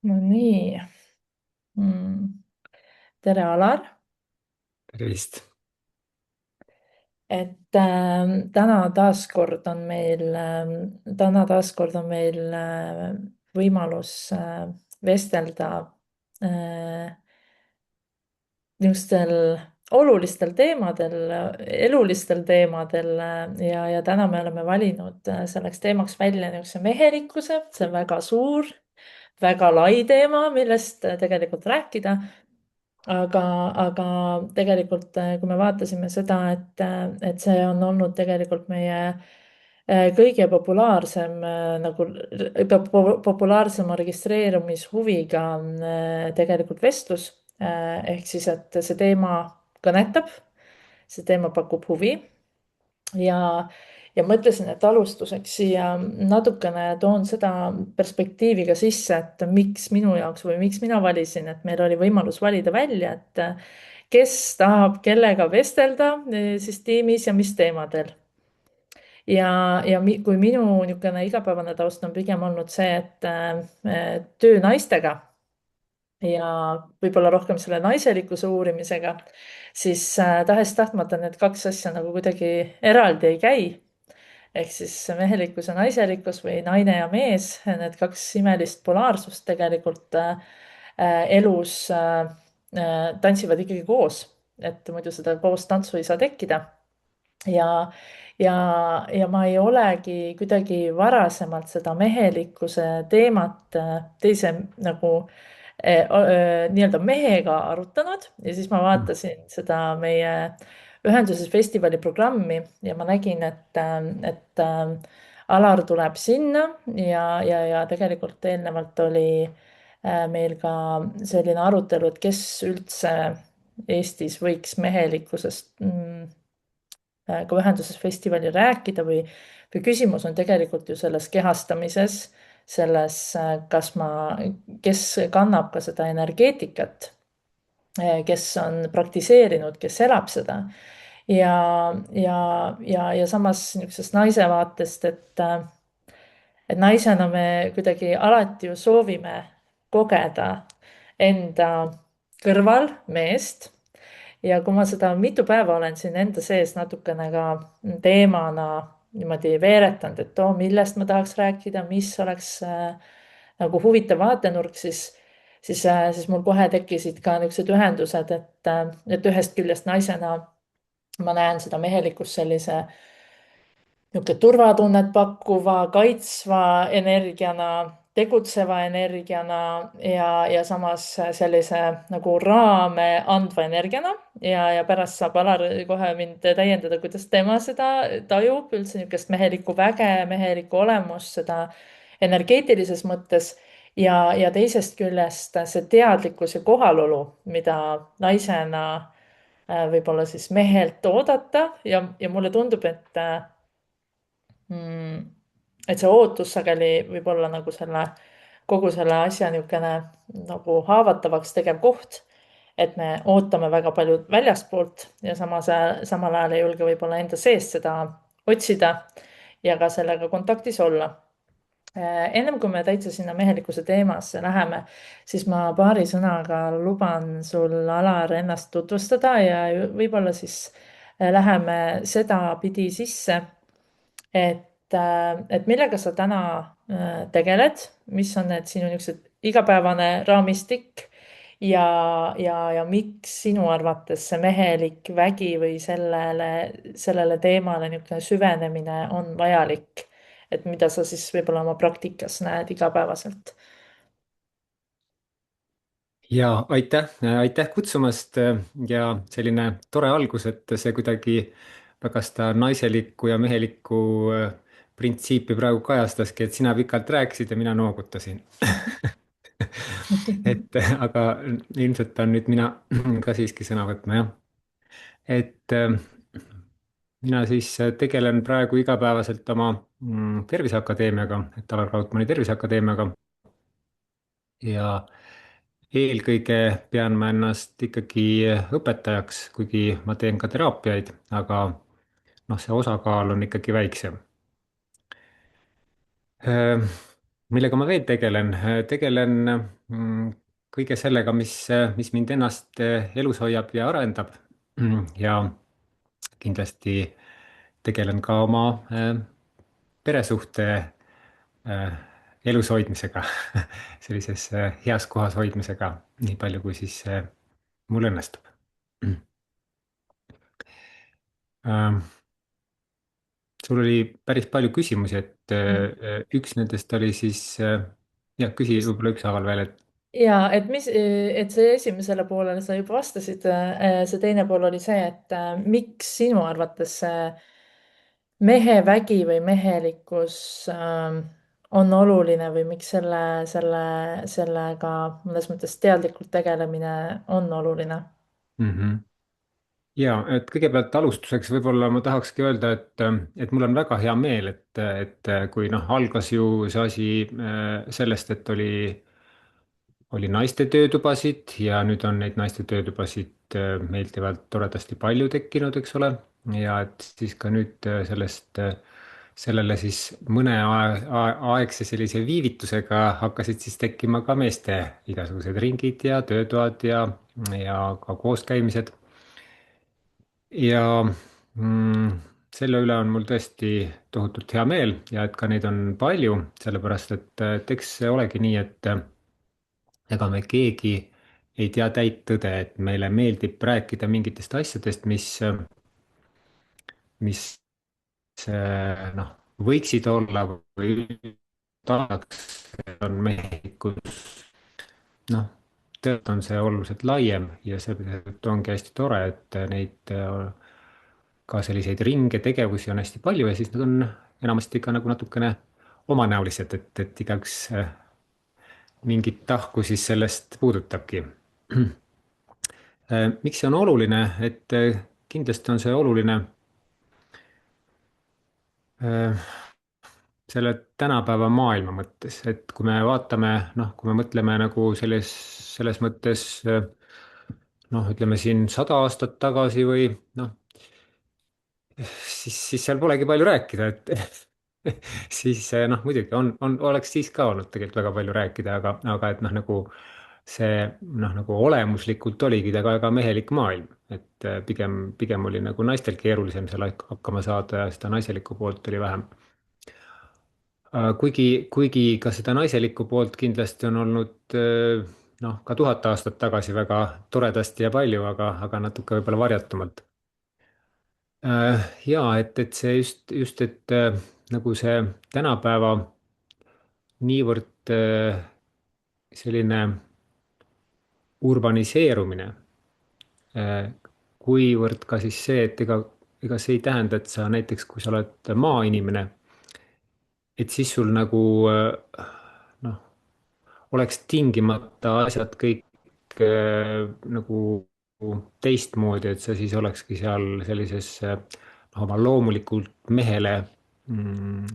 No nii mm.. tere, Alar. tervist. Täna taaskord on meil võimalus vestelda äh, niisugustel olulistel teemadel, elulistel teemadel ja täna me oleme valinud selleks teemaks välja niisuguse mehelikkuse. See on väga suur, väga lai teema, millest tegelikult rääkida. aga tegelikult, kui me vaatasime seda, et see on olnud tegelikult meie kõige populaarsem populaarsema registreerumishuviga tegelikult vestlus. ehk siis, et see teema kõnetab, see teema pakub huvi ja ja mõtlesin, et alustuseks siia natukene toon seda perspektiivi ka sisse, et miks minu jaoks või miks mina valisin, et meil oli võimalus valida välja, et kes tahab kellega vestelda siis tiimis ja mis teemadel. Kui minu niisugune igapäevane taust on pigem olnud see, et töö naistega ja võib-olla rohkem selle naiselikkuse uurimisega, siis tahes-tahtmata need kaks asja nagu kuidagi eraldi ei käi. Ehk siis mehelikkus ja naiselikkus või naine ja mees, need kaks imelist polaarsust tegelikult elus tantsivad ikkagi koos. Et muidu seda koos tantsu ei saa tekkida. ja, ja ma ei olegi kuidagi varasemalt seda mehelikkuse teemat teise nagu nii-öelda mehega arutanud ja siis ma vaatasin seda meie ühenduses festivali programmi ja ma nägin, et Alar tuleb sinna ja tegelikult eelnevalt oli meil ka selline arutelu, et kes üldse Eestis võiks mehelikkusest ka ühenduses festivalil rääkida või küsimus on tegelikult ju selles kehastamises, selles, kes kannab ka seda energeetikat, kes on praktiseerinud, kes elab seda. ja, ja samas niisugusest naise vaatest, et naisena me kuidagi alati ju soovime kogeda enda kõrval meest. Ja kui ma seda mitu päeva olen siin enda sees natukene ka teemana niimoodi veeretanud, et millest ma tahaks rääkida, mis oleks nagu huvitav vaatenurk, siis mul kohe tekkisid ka niisugused ühendused, et ühest küljest naisena ma näen seda mehelikkust sellise niisugune turvatunnet pakkuva, kaitsva energiana, tegutseva energiana ja samas sellise nagu raame andva energiana. Ja pärast saab Alar kohe mind täiendada, kuidas tema seda tajub, üldse niisugust mehelikku väge, mehelikku olemust, seda energeetilises mõttes. Ja teisest küljest see teadlikkus ja kohalolu, mida naisena võib-olla siis mehelt oodata ja mulle tundub, Mm, et see ootus sageli võib olla nagu kogu selle asja niisugune nagu haavatavaks tegev koht. Et me ootame väga palju väljastpoolt ja samal ajal ei julge võib-olla enda seest seda otsida ja ka sellega kontaktis olla. Ennem kui me täitsa sinna mehelikkuse teemasse läheme, siis ma paari sõnaga luban sul, Alar, ennast tutvustada ja võib-olla siis läheme sedapidi sisse, et millega sa täna tegeled, mis on need sinu niisugused igapäevane raamistik ja miks sinu arvates see mehelik vägi või sellele teemale niisugune süvenemine on vajalik. Et mida sa siis võib-olla oma praktikas näed igapäevaselt? Ja aitäh kutsumast ja selline tore algus, et see kuidagi väga seda naiselikku ja mehelikku printsiipi praegu kajastaski, et sina pikalt rääkisid ja mina noogutasin. Aga ilmselt pean nüüd mina ka siiski sõna võtma, jah. Et mina siis tegelen praegu igapäevaselt oma Terviseakadeemiaga, et Alar Raudmani Terviseakadeemiaga ja eelkõige pean ma ennast ikkagi õpetajaks, kuigi ma teen ka teraapiaid, aga noh, see osakaal on ikkagi väiksem. millega ma veel tegelen? Tegelen kõige sellega, mis mind ennast elus hoiab ja arendab. Ja kindlasti tegelen ka oma peresuhte elus hoidmisega, sellises heas kohas hoidmisega, nii palju kui siis mul õnnestub. Ähm, sul oli päris palju küsimusi, et üks nendest oli siis, jah, küsi võib-olla ükshaaval veel, et ja et see esimesele poolele sa juba vastasid, see teine pool oli see, et miks sinu arvates see mehe vägi või mehelikkus on oluline või miks sellega mõnes mõttes teadlikult tegelemine on oluline? mhm. Ja et kõigepealt alustuseks võib-olla ma tahakski öelda, et mul on väga hea meel, et kui noh, algas ju see asi sellest, et oli naiste töötubasid ja nüüd on neid naiste töötubasid meeldivalt toredasti palju tekkinud, eks ole. ja et siis ka nüüd sellele siis mõneaegse sellise viivitusega hakkasid siis tekkima ka meeste igasugused ringid ja töötoad ja ka kooskäimised. ja mm, selle üle on mul tõesti tohutult hea meel ja et ka neid on palju, sellepärast et eks see olegi nii, et ega me keegi ei tea täit tõde, et meile meeldib rääkida mingitest asjadest, mis noh, võiksid olla või tahaks, on mehelikus, noh, tegelikult on see oluliselt laiem ja seetõttu ongi hästi tore, et neid ka selliseid ringe, tegevusi on hästi palju ja siis nad on enamasti ka nagu natukene omanäolised, et igaüks mingit tahku siis sellest puudutabki. Miks see on oluline, et kindlasti on see oluline selle tänapäeva maailma mõttes, et kui me vaatame, noh, kui me mõtleme nagu selles mõttes noh, ütleme siin 100 aastat tagasi või noh, siis seal polegi palju rääkida, et siis noh, muidugi oleks siis ka olnud tegelikult väga palju rääkida, aga et noh, nagu see noh, nagu olemuslikult oligi ta ka väga mehelik maailm, et pigem oli nagu naistel keerulisem seal hakkama saada ja seda naiselikku poolt oli vähem. Kuigi ka seda naiselikku poolt kindlasti on olnud noh, ka 1000 aastat tagasi väga toredasti ja palju, aga natuke võib-olla varjatumalt. Ja et see just, et nagu see tänapäeva niivõrd selline urbaniseerumine, äh, kuivõrd ka siis see, et ega see ei tähenda, et sa näiteks, kui sa oled maainimene, et siis sul nagu noh, oleks tingimata asjad kõik nagu teistmoodi, et sa siis olekski seal sellises noh, oma loomulikult mehele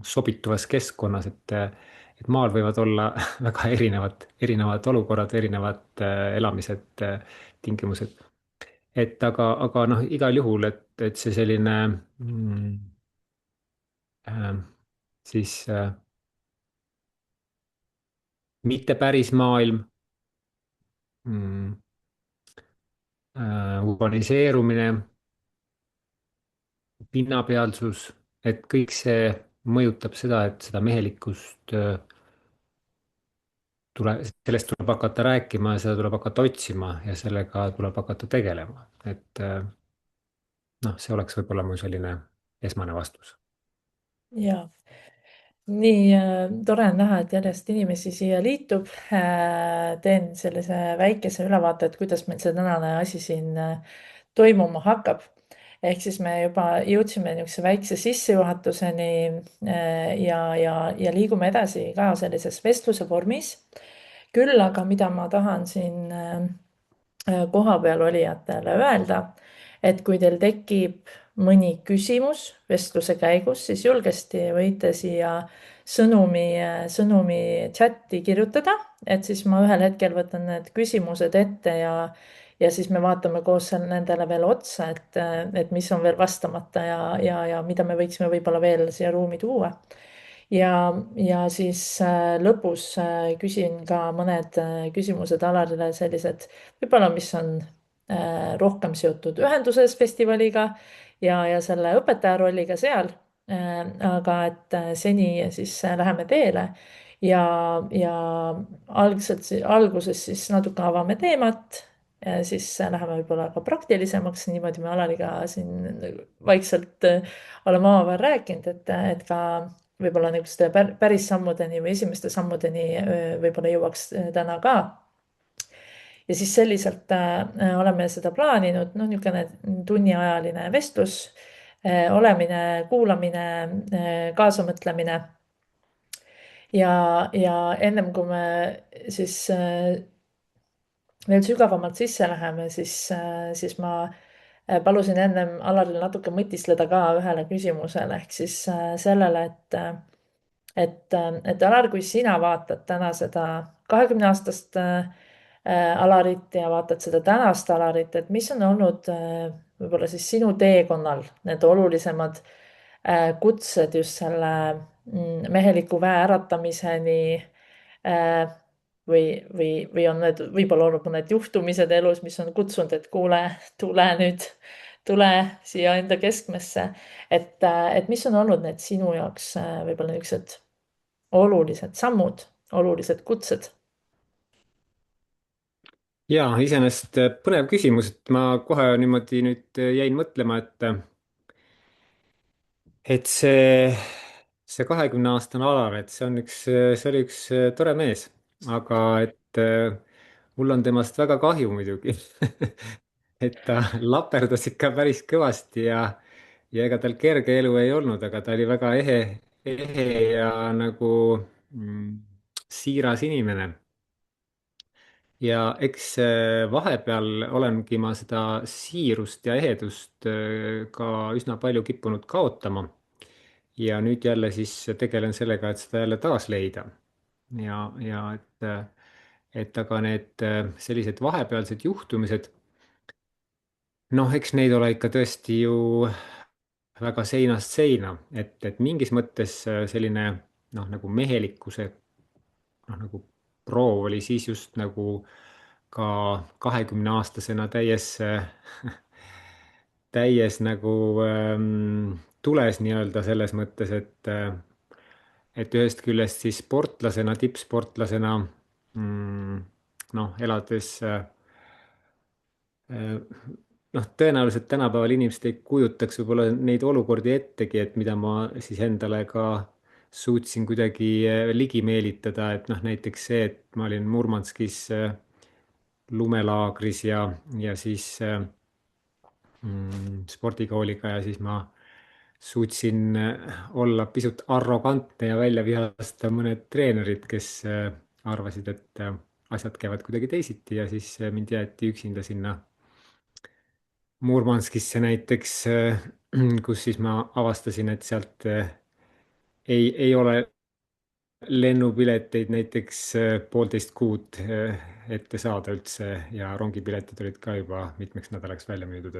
sobituvas keskkonnas, et maal võivad olla väga erinevad olukorrad, erinevad elamised, tingimused. et aga noh, igal juhul, et see selline äh, siis mitte päris maailm mm, urbaniseerumine, pinnapealsus, et kõik see mõjutab seda, et seda mehelikkust sellest tuleb hakata rääkima ja seda tuleb hakata otsima ja sellega tuleb hakata tegelema. et noh, see oleks võib-olla mu selline esmane vastus. ja nii tore on näha, et järjest inimesi siia liitub. Teen sellise väikese ülevaate, et kuidas meil see tänane asi siin toimuma hakkab. ehk siis me juba jõudsime niisuguse väikse sissejuhatuseni ja liigume edasi ka sellises vestluse vormis. küll aga, mida ma tahan siin kohapeal olijatele öelda, et kui teil tekib mõni küsimus vestluse käigus, siis julgesti võite siia sõnumi chati kirjutada, et siis ma ühel hetkel võtan need küsimused ette ja siis me vaatame koos seal nendele veel otsa, et mis on veel vastamata ja mida me võiksime võib-olla veel siia ruumi tuua. ja siis lõpus küsin ka mõned küsimused Alarile sellised, võib-olla, mis on rohkem seotud ühenduses festivaliga ja selle õpetaja rolliga seal. aga et seni siis läheme teele ja alguses siis natuke avame teemat. Siis läheme võib-olla ka praktilisemaks, niimoodi me Alariga siin vaikselt oleme omavahel rääkinud, et ka võib-olla niisuguste päris sammudeni või esimeste sammudeni võib-olla jõuaks täna ka. Ja siis selliselt oleme seda plaaninud, noh, niisugune tunniajaline vestlus, olemine, kuulamine, kaasamõtlemine. ja ennem kui me siis veel sügavamalt sisse läheme, siis ma palusin ennem Alaril natuke mõtiskleda ka ühele küsimusele ehk siis sellele, et Alar, kui sina vaatad täna seda 20-aastast Alarit ja vaatad seda tänast Alarit, et mis on olnud võib-olla siis sinu teekonnal need olulisemad kutsed just selle meheliku väe äratamiseni äh, või on need võib-olla olnud mõned juhtumised elus, mis on kutsunud, et kuule, tule nüüd, tule siia enda keskmesse. et mis on olnud need sinu jaoks võib-olla niisugused olulised sammud, olulised kutsed? ja iseenesest põnev küsimus, et ma kohe niimoodi nüüd jäin mõtlema, et see 20-aastane Alar, et see oli üks tore mees, aga et mul on temast väga kahju muidugi et ta laperdas ikka päris kõvasti ja ega tal kerge elu ei olnud, aga ta oli väga ehe ja nagu mm, siiras inimene. Ja eks vahepeal olengi ma seda siirust ja ehedust ka üsna palju kippunud kaotama. Ja nüüd jälle siis tegelen sellega, et seda jälle taas leida. Ja et aga need sellised vahepealsed juhtumised, noh, eks neid ole ikka tõesti ju väga seinast seina, et mingis mõttes selline noh, nagu mehelikkuse noh, nagu proov oli siis just nagu ka 20-aastasena täies nagu tules nii-öelda selles mõttes, et ühest küljest siis sportlasena, tippsportlasena noh, elades noh, tõenäoliselt tänapäeval inimesed ei kujutaks võib-olla neid olukordi ettegi, et mida ma siis endale ka suutsin kuidagi ligi meelitada, et noh, näiteks see, et ma olin Murmanskis lumelaagris ja siis spordikooliga ja siis ma suutsin olla pisut arrogantne ja välja vihastada mõned treenerid, kes arvasid, et asjad käivad kuidagi teisiti ja siis mind jäeti üksinda sinna Murmanskisse näiteks, kus siis ma avastasin, et sealt ei ole lennupileteid näiteks 1,5 kuud ette saada üldse ja rongipiletid olid ka juba mitmeks nädalaks välja müüdud,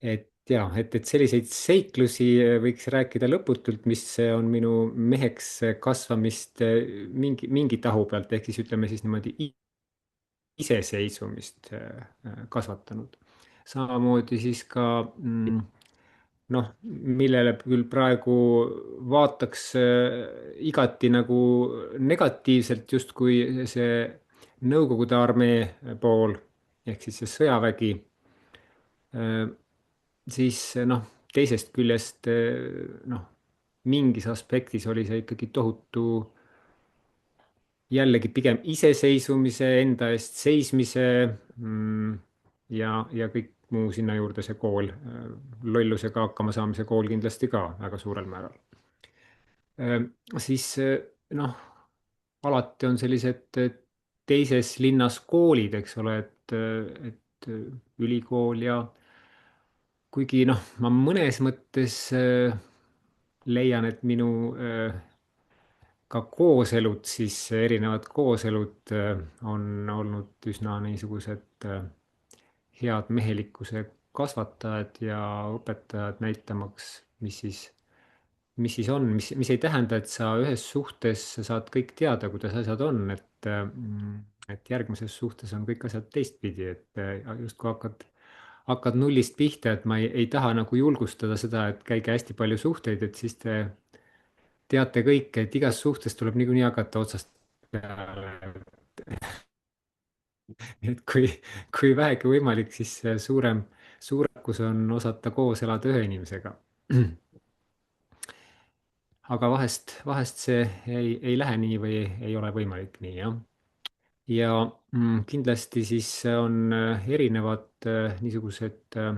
et ja, et selliseid seiklusi võiks rääkida lõputult, mis on minu meheks kasvamist mingi tahu pealt, ehk siis ütleme siis niimoodi iseseisvumist kasvatanud. Samamoodi siis ka noh, millele küll praegu vaataks igati nagu negatiivselt, justkui see Nõukogude armee pool ehk siis see sõjavägi, siis noh, teisest küljest noh, mingis aspektis oli see ikkagi tohutu jällegi pigem iseseisvumise, enda eest seismise ja kõik muu sinna juurde, see kool, lollusega hakkama saamise kool kindlasti ka väga suurel määral. Siis noh, alati on sellised teises linnas koolid, eks ole, et ülikool ja kuigi noh, ma mõnes mõttes leian, et minu ka kooselud, siis erinevad kooselud on olnud üsna niisugused head mehelikkuse kasvatajad ja õpetajad, näitamaks, mis siis mis siis on, mis ei tähenda, et sa ühes suhtes saad kõik teada, kuidas asjad on, et järgmises suhtes on kõik asjad teistpidi, et justkui hakkad nullist pihta, et ma ei taha nagu julgustada seda, et käige hästi palju suhteid, et siis te teate kõike, et igas suhtes tuleb niikuinii hakata otsast peale. et kui vähegi võimalik, siis suurekus on osata koos elada ühe inimesega. aga vahest see ei lähe nii või ei ole võimalik nii, jah. ja kindlasti siis on erinevad niisugused äh,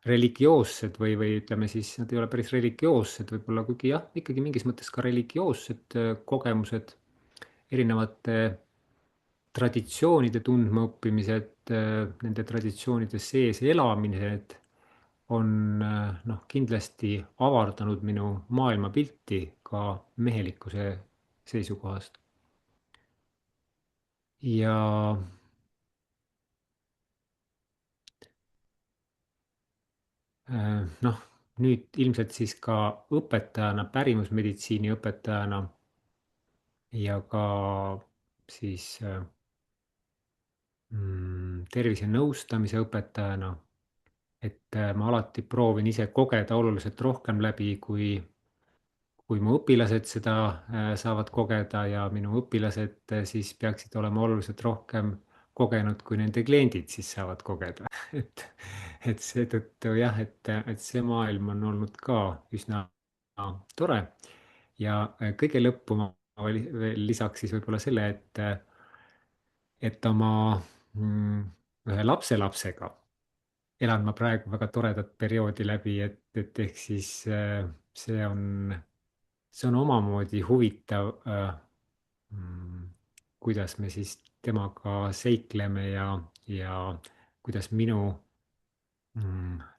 religioossed või ütleme siis, nad ei ole päris religioossed võib-olla, kuigi jah, ikkagi mingis mõttes ka religioossed kogemused, erinevate traditsioonide tundmaõppimised, nende traditsioonide sees elamised on noh, kindlasti avardanud minu maailmapilti ka mehelikkuse seisukohast. ja noh, nüüd ilmselt siis ka õpetajana, pärimusmeditsiini õpetajana ja ka siis tervisenõustamise õpetajana, et ma alati proovin ise kogeda oluliselt rohkem läbi, kui mu õpilased seda saavad kogeda ja minu õpilased siis peaksid olema oluliselt rohkem kogenud, kui nende kliendid siis saavad kogeda. et, et seetõttu jah, et see maailm on olnud ka üsna tore ja kõige lõppu ma veel lisaks siis võib-olla selle, et oma ühe lapselapsega elan ma praegu väga toredat perioodi läbi, et ehk siis see on omamoodi huvitav, kuidas me siis temaga seikleme ja kuidas minu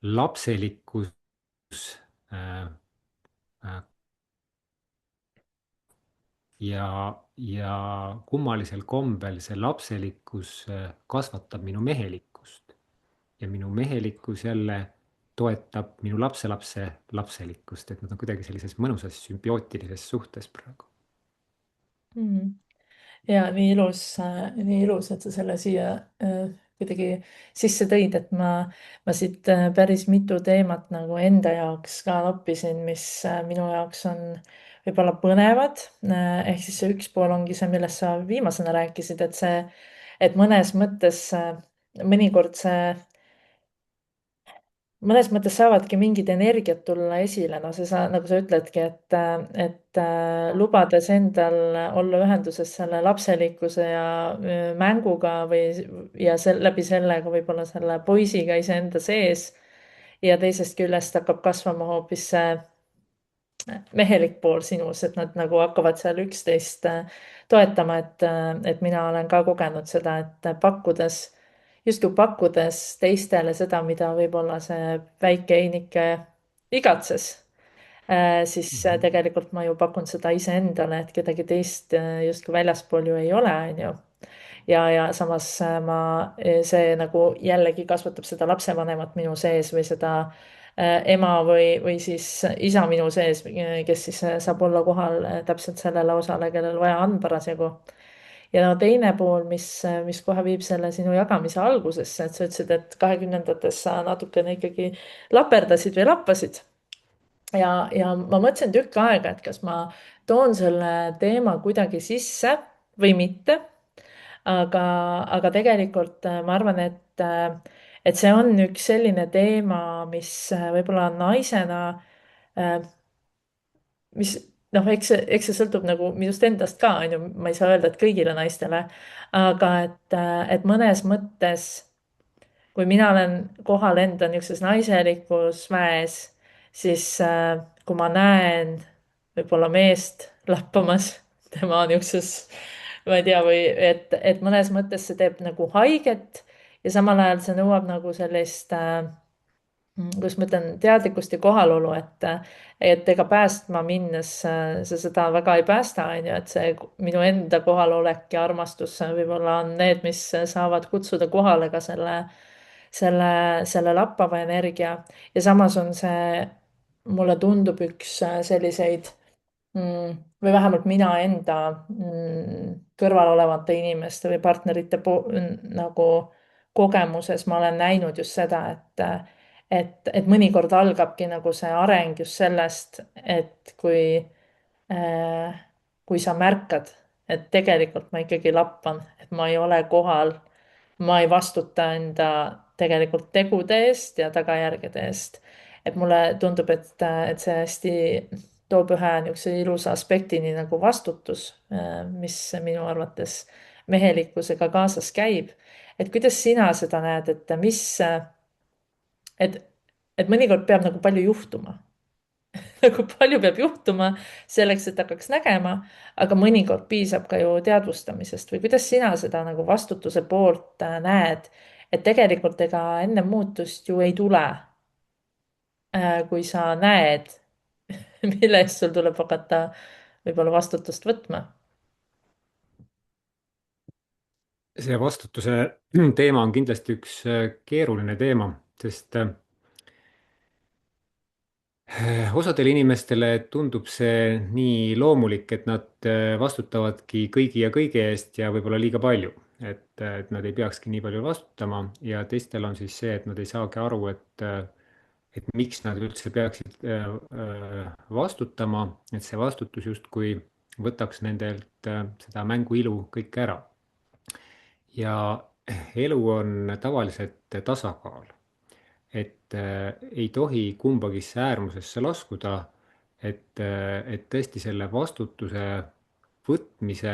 lapselikkus äh, äh, ja kummalisel kombel see lapselikkus kasvatab minu mehelikkust ja minu mehelikkus jälle toetab minu lapselapse lapselikkust, et nad on kuidagi sellises mõnusas sümbiootilises suhtes praegu. Mm. Ja nii ilus, et sa selle siia kuidagi sisse tõid, et ma siit päris mitu teemat nagu enda jaoks ka noppisin, mis minu jaoks on võib-olla põnevad. ehk siis see üks pool ongi see, millest sa viimasena rääkisid, et mõnes mõttes mõnikord mõnes mõttes saavadki mingid energiat tulla esile, no nagu sa ütledki, et lubades endal olla ühenduses selle lapselikkuse ja mänguga ja läbi selle ka võib-olla selle poisiga iseenda sees. ja teisest küljest hakkab kasvama hoopis see mehelik pool sinus, et nad nagu hakkavad seal üksteist toetama, et mina olen ka kogenud seda, et justkui pakkudes teistele seda, mida võib-olla see väike Einike igatses, siis Mhm. tegelikult ma ju pakun seda iseendale, et kedagi teist justkui väljaspool ju ei ole, on ju. ja samas see nagu jällegi kasvatab seda lapsevanemat minu sees või seda ema või siis isa minu sees, kes siis saab olla kohal täpselt sellele osale, kellel vaja on parasjagu. ja no teine pool, mis kohe viib selle sinu jagamise algusesse, et sa ütlesid, et 2020-ndates sa natukene ikkagi laperdasid või lappasid. ja ma mõtlesin tükk aega, et kas ma toon selle teema kuidagi sisse või mitte, aga tegelikult ma arvan, et see on üks selline teema, mis võib-olla naisena, äh, mis noh, eks see sõltub nagu minust endast ka, on ju, ma ei saa öelda, et kõigile naistele, aga et mõnes mõttes, kui mina olen kohal enda niisuguses naiselikus mäes, siis kui ma näen võib-olla meest lappamas tema niisuguses, ma ei tea, või et mõnes mõttes see teeb nagu haiget ja samal ajal see nõuab nagu sellist kuidas ma ütlen, teadlikkust ja kohalolu, et ega päästma minnes sa seda väga ei päästa, on ju, et see minu enda kohalolek ja armastus võib-olla on need, mis saavad kutsuda kohale ka selle lappava energia ja samas on see, mulle tundub üks selliseid või vähemalt mina enda kõrval olevate inimeste või partnerite nagu kogemuses ma olen näinud just seda, et mõnikord algabki nagu see areng just sellest, et äh, kui sa märkad, et tegelikult ma ikkagi lappan, et ma ei ole kohal, ma ei vastuta enda tegelikult tegude eest ja tagajärgede eest. et mulle tundub, et see hästi toob ühe niisuguse ilusa aspektini nagu vastutus, mis minu arvates mehelikkusega kaasas käib. et kuidas sina seda näed, et, et mõnikord peab nagu palju juhtuma nagu palju peab juhtuma selleks, et hakkaks nägema, aga mõnikord piisab ka ju teadvustamisest või kuidas sina seda nagu vastutuse poolt näed, et tegelikult ega enne muutust ju ei tule, kui sa näed, mille eest sul tuleb hakata võib-olla vastutust võtma. see vastutuse teema on kindlasti üks keeruline teema, sest osadele inimestele tundub see nii loomulik, et nad vastutavadki kõigi ja kõige eest ja võib-olla liiga palju. Et nad ei peakski nii palju vastutama ja teistel on siis see, et nad ei saagi aru, et miks nad üldse peaksid vastutama, et see vastutus justkui võtaks nendelt seda mängu ilu kõik ära. Ja elu on tavaliselt tasakaal, et ei tohi kumbagisse äärmusesse laskuda, et tõesti selle vastutuse võtmise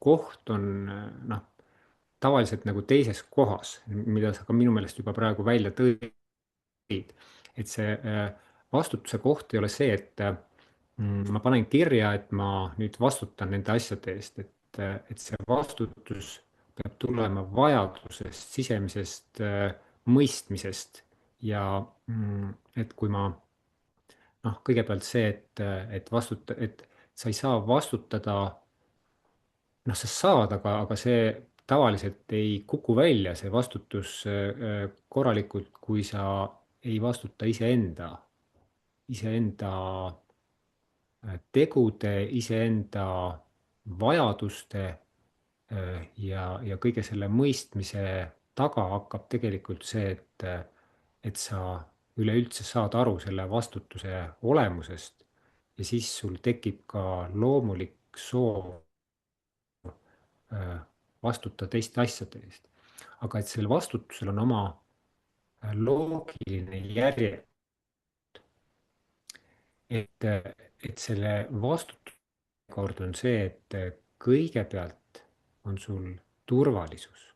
koht on noh, tavaliselt nagu teises kohas, mida sa ka minu meelest juba praegu välja tõid. et see vastutuse koht ei ole see, et ma panen kirja, et ma nüüd vastutan nende asjade eest, et see vastutus peab tulema vajadusest, sisemisest mõistmisest ja et kui ma noh, kõigepealt see, et sa ei saa vastutada, noh, sa saad, aga see tavaliselt ei kuku välja, see vastutus korralikult, kui sa ei vastuta iseenda tegude, iseenda vajaduste ja kõige selle mõistmise taga hakkab tegelikult see, et sa üleüldse saad aru selle vastutuse olemusest ja siis sul tekib ka loomulik soov vastutada teiste asjade eest. aga et sellel vastutusel on oma loogiline järje, et selle vastutuse kord on see, et kõigepealt on sul turvalisus,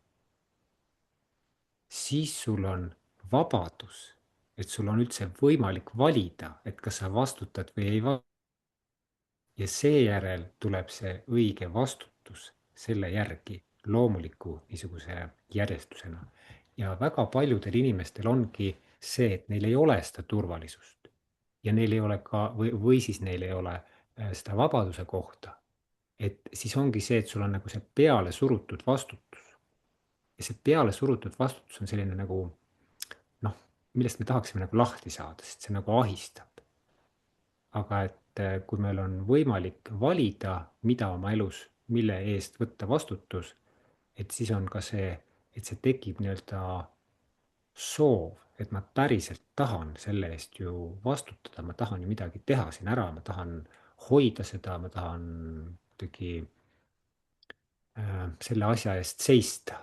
siis sul on vabadus, et sul on üldse võimalik valida, et kas sa vastutad või ei vastuta. ja seejärel tuleb see õige vastutus selle järgi loomuliku niisuguse järjestusena. ja väga paljudel inimestel ongi see, et neil ei ole seda turvalisust ja neil ei ole ka, või siis neil ei ole seda vabaduse kohta. et siis ongi see, et sul on nagu see peale surutud vastutus. ja see peale surutud vastutus on selline nagu noh, millest me tahaksime nagu lahti saada, sest see nagu ahistab. aga et kui meil on võimalik valida, mida oma elus, mille eest võtta vastutus, et siis on ka see, et see tekib nii-öelda soov, et ma päriselt tahan selle eest ju vastutada, ma tahan ju midagi teha siin ära, ma tahan hoida seda, ma tahan kuidagi selle asja eest seista.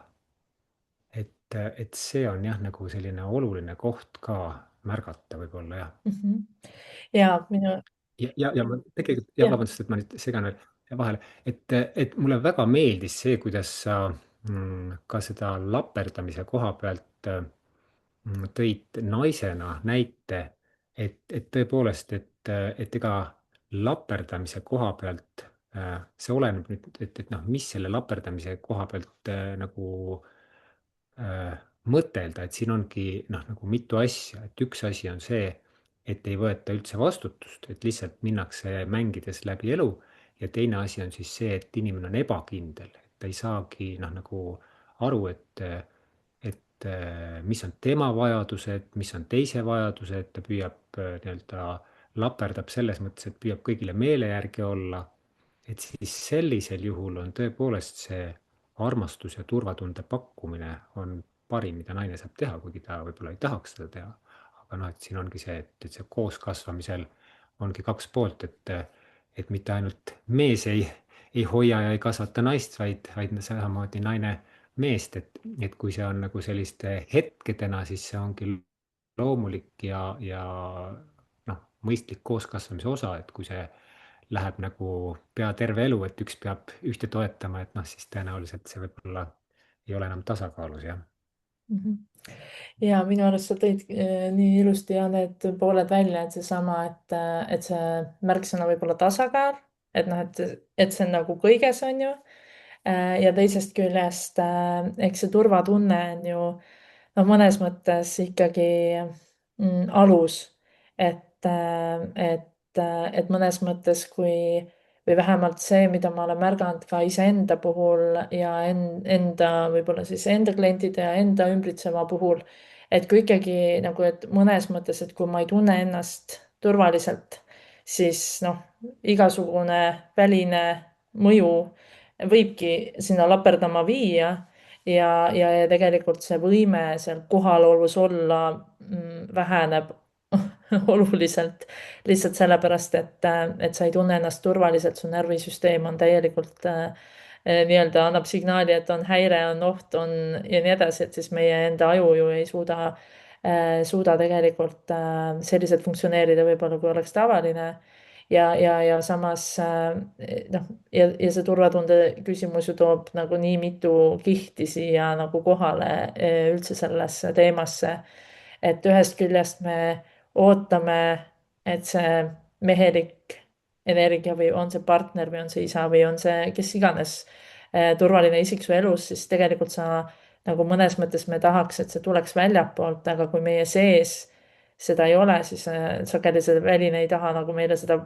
et see on jah, nagu selline oluline koht ka märgata võib-olla jah. ja minu, ja ma tegelikult, ja jah. vabandust, et ma nüüd segan veel vahele, et mulle väga meeldis see, kuidas sa ka seda laperdamise koha pealt tõid naisena näite, et tõepoolest, et ega laperdamise koha pealt see oleneb nüüd, et noh, mis selle laperdamise koha pealt nagu äh, mõtelda, et siin ongi noh, nagu mitu asja, et üks asi on see, et ei võeta üldse vastutust, et lihtsalt minnakse mängides läbi elu ja teine asi on siis see, et inimene on ebakindel, et ta ei saagi noh, nagu aru, et mis on tema vajadused, mis on teise vajadused, ta püüab nii-öelda laperdab selles mõttes, et püüab kõigile meele järgi olla, et siis sellisel juhul on tõepoolest see armastus ja turvatunde pakkumine on parim, mida naine saab teha, kuigi ta võib-olla ei tahaks seda teha. aga noh, et siin ongi see, et see kooskasvamisel ongi kaks poolt, et mitte ainult mees ei hoia ja ei kasvata naist, vaid samamoodi naine meest, et kui see on nagu selliste hetkedena, siis see ongi loomulik ja noh, mõistlik kooskasvamise osa, et kui see läheb nagu pea terve elu, et üks peab ühte toetama, et noh, siis tõenäoliselt see võib-olla ei ole enam tasakaalus, jah. Mhm. Ja minu arust sa tõid nii ilusti ja need pooled välja, et seesama, et see märksõna võib olla tasakaal, et noh, et see on nagu kõiges, on ju. Ja teisest küljest, eks see turvatunne on ju noh, mõnes mõttes ikkagi alus, et mõnes mõttes, kui või vähemalt see, mida ma olen märganud ka iseenda puhul ja enda võib-olla siis enda klientide ja enda ümbritseva puhul, et kui ikkagi nagu, et mõnes mõttes, et kui ma ei tunne ennast turvaliselt, siis noh, igasugune väline mõju võibki sinna laperdama viia ja tegelikult see võime seal kohalolus olla väheneb oluliselt lihtsalt sellepärast, et sa ei tunne ennast turvaliselt, su närvisüsteem on täielikult nii-öelda annab signaali, et on häire, on oht, on ja nii edasi, et siis meie enda aju ju ei suuda tegelikult selliselt funktsioneerida võib-olla, kui oleks tavaline ja samas noh, ja see turvatunde küsimus ju toob nagu nii mitu kihti siia nagu kohale üldse sellesse teemasse. et ühest küljest me ootame, et see mehelik energia või on see partner või on see isa või on see kes iganes turvaline isik su elus, siis tegelikult sa nagu mõnes mõttes me tahaks, et see tuleks väljapoolt, aga kui meie sees seda ei ole, siis sageli see väline ei taha nagu meile seda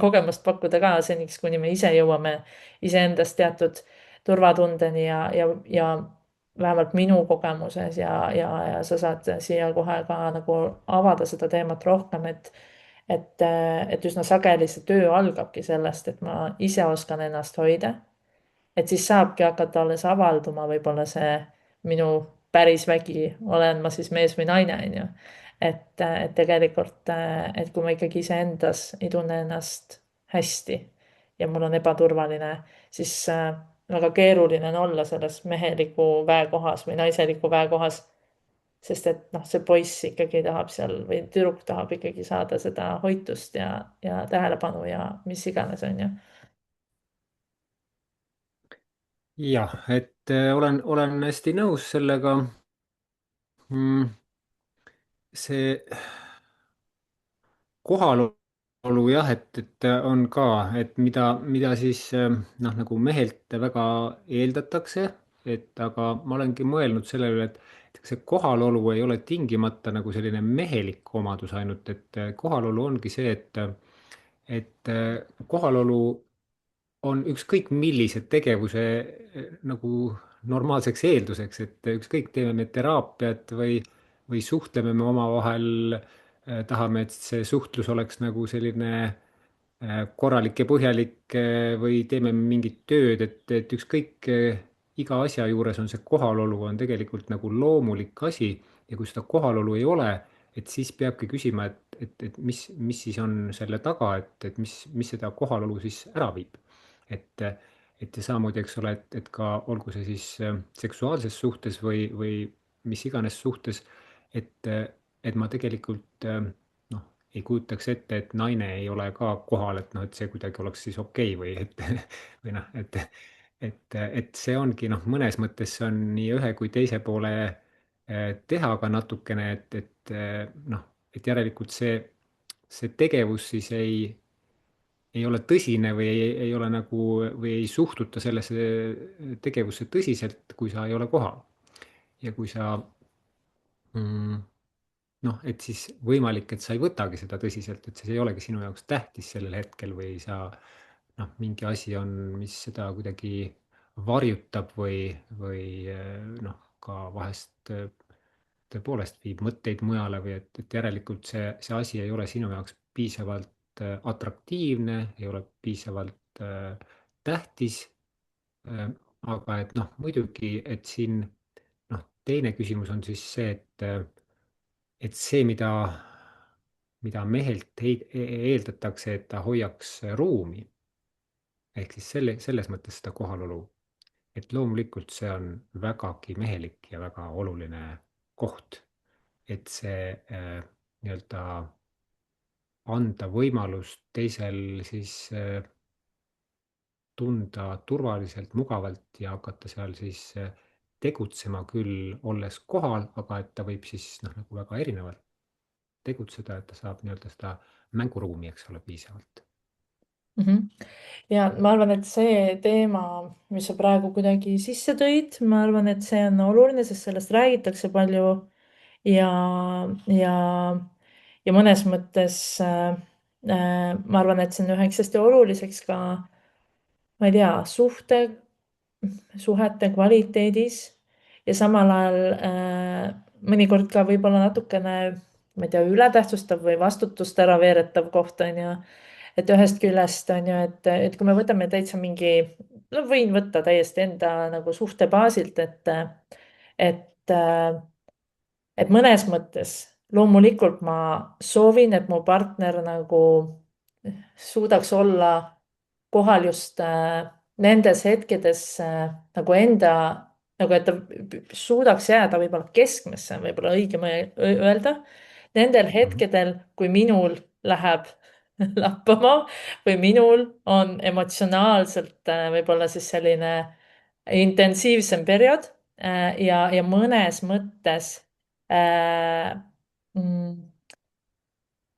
kogemust pakkuda ka seniks, kuni me ise jõuame iseendast teatud turvatundeni ja vähemalt minu kogemuses ja sa saad siia kohe ka nagu avada seda teemat rohkem, et üsna sageli see töö algabki sellest, et ma ise oskan ennast hoida, et siis saabki hakata alles avalduma võib-olla see minu päris vägi, olen ma siis mees või naine, on ju. et tegelikult, et kui ma ikkagi iseendas ei tunne ennast hästi ja mul on ebaturvaline, siis väga keeruline on olla selles meheliku väekohas või naiseliku väekohas. sest et noh, see poiss ikkagi tahab seal või tüdruk tahab ikkagi saada seda hoitust ja tähelepanu ja mis iganes, on ju. jah, et olen hästi nõus sellega. See kohalolu jah, et on ka, et mida siis noh, nagu mehelt väga eeldatakse, et aga ma olengi mõelnud selle üle, et see kohalolu ei ole tingimata nagu selline mehelik omadus ainult, et kohalolu ongi see, et kohalolu on ükskõik millise tegevuse nagu normaalseks eelduseks, et ükskõik, teeme me teraapiat või suhtleme me omavahel, tahame, et see suhtlus oleks nagu selline korralik ja põhjalik või teeme mingit tööd, et ükskõik, iga asja juures on see kohalolu on tegelikult nagu loomulik asi ja kui seda kohalolu ei ole, et siis peabki küsima, et mis siis on selle taga, et mis seda kohalolu siis ära viib. et, et ja samamoodi, eks ole, et ka olgu see siis seksuaalses suhtes või mis iganes suhtes, et ma tegelikult noh, ei kujutaks ette, et naine ei ole ka kohal, et noh, et see kuidagi oleks siis okei või või noh, et see ongi noh, mõnes mõttes see on nii ühe kui teise poole teha ka natukene, noh, et järelikult see tegevus siis ei ole tõsine või ei ole nagu või ei suhtuta sellesse tegevusse tõsiselt, kui sa ei ole kohal. ja kui sa mm, noh, et siis võimalik, et sa ei võtagi seda tõsiselt, et see ei olegi sinu jaoks tähtis sellel hetkel või sa noh, mingi asi on, mis seda kuidagi varjutab või noh, ka vahest tõepoolest viib mõtteid mujale või et järelikult see asi ei ole sinu jaoks piisavalt atraktiivne, ei ole piisavalt tähtis. aga et noh, muidugi, et siin noh, teine küsimus on siis see, et see, mida mehelt eeldatakse, et ta hoiaks ruumi, ehk siis selles mõttes seda kohalolu, et loomulikult see on vägagi mehelik ja väga oluline koht, et see nii-öelda anda võimalus teisel siis tunda turvaliselt, mugavalt ja hakata seal siis tegutsema küll olles kohal, aga et ta võib siis noh, nagu väga erinevalt tegutseda, et ta saab nii-öelda seda mänguruumi, eks ole, piisavalt. Mhm. Ja ma arvan, et see teema, mis sa praegu kuidagi sisse tõid, ma arvan, et see on oluline, sest sellest räägitakse palju ja, ja, ja mõnes mõttes ma arvan, et see on üheks hästi oluliseks ka, ma ei tea, suhete kvaliteedis ja samal ajal mõnikord ka võib-olla natukene, ma ei tea, ületähtsustav või vastutust ära veeretav koht on ju. et ühest küljest on ju, et kui me võtame täitsa mingi, no võin võtta täiesti enda nagu suhte baasilt, et, et mõnes mõttes loomulikult ma soovin, et mu partner nagu suudaks olla kohal just nendes hetkedes nagu enda, nagu et ta suudaks jääda võib-olla keskmesse, võib-olla õigem öelda. Nendel Mhm. hetkedel, kui minul läheb lappama või minul on emotsionaalselt võib-olla siis selline intensiivsem periood ja mõnes mõttes äh, mm,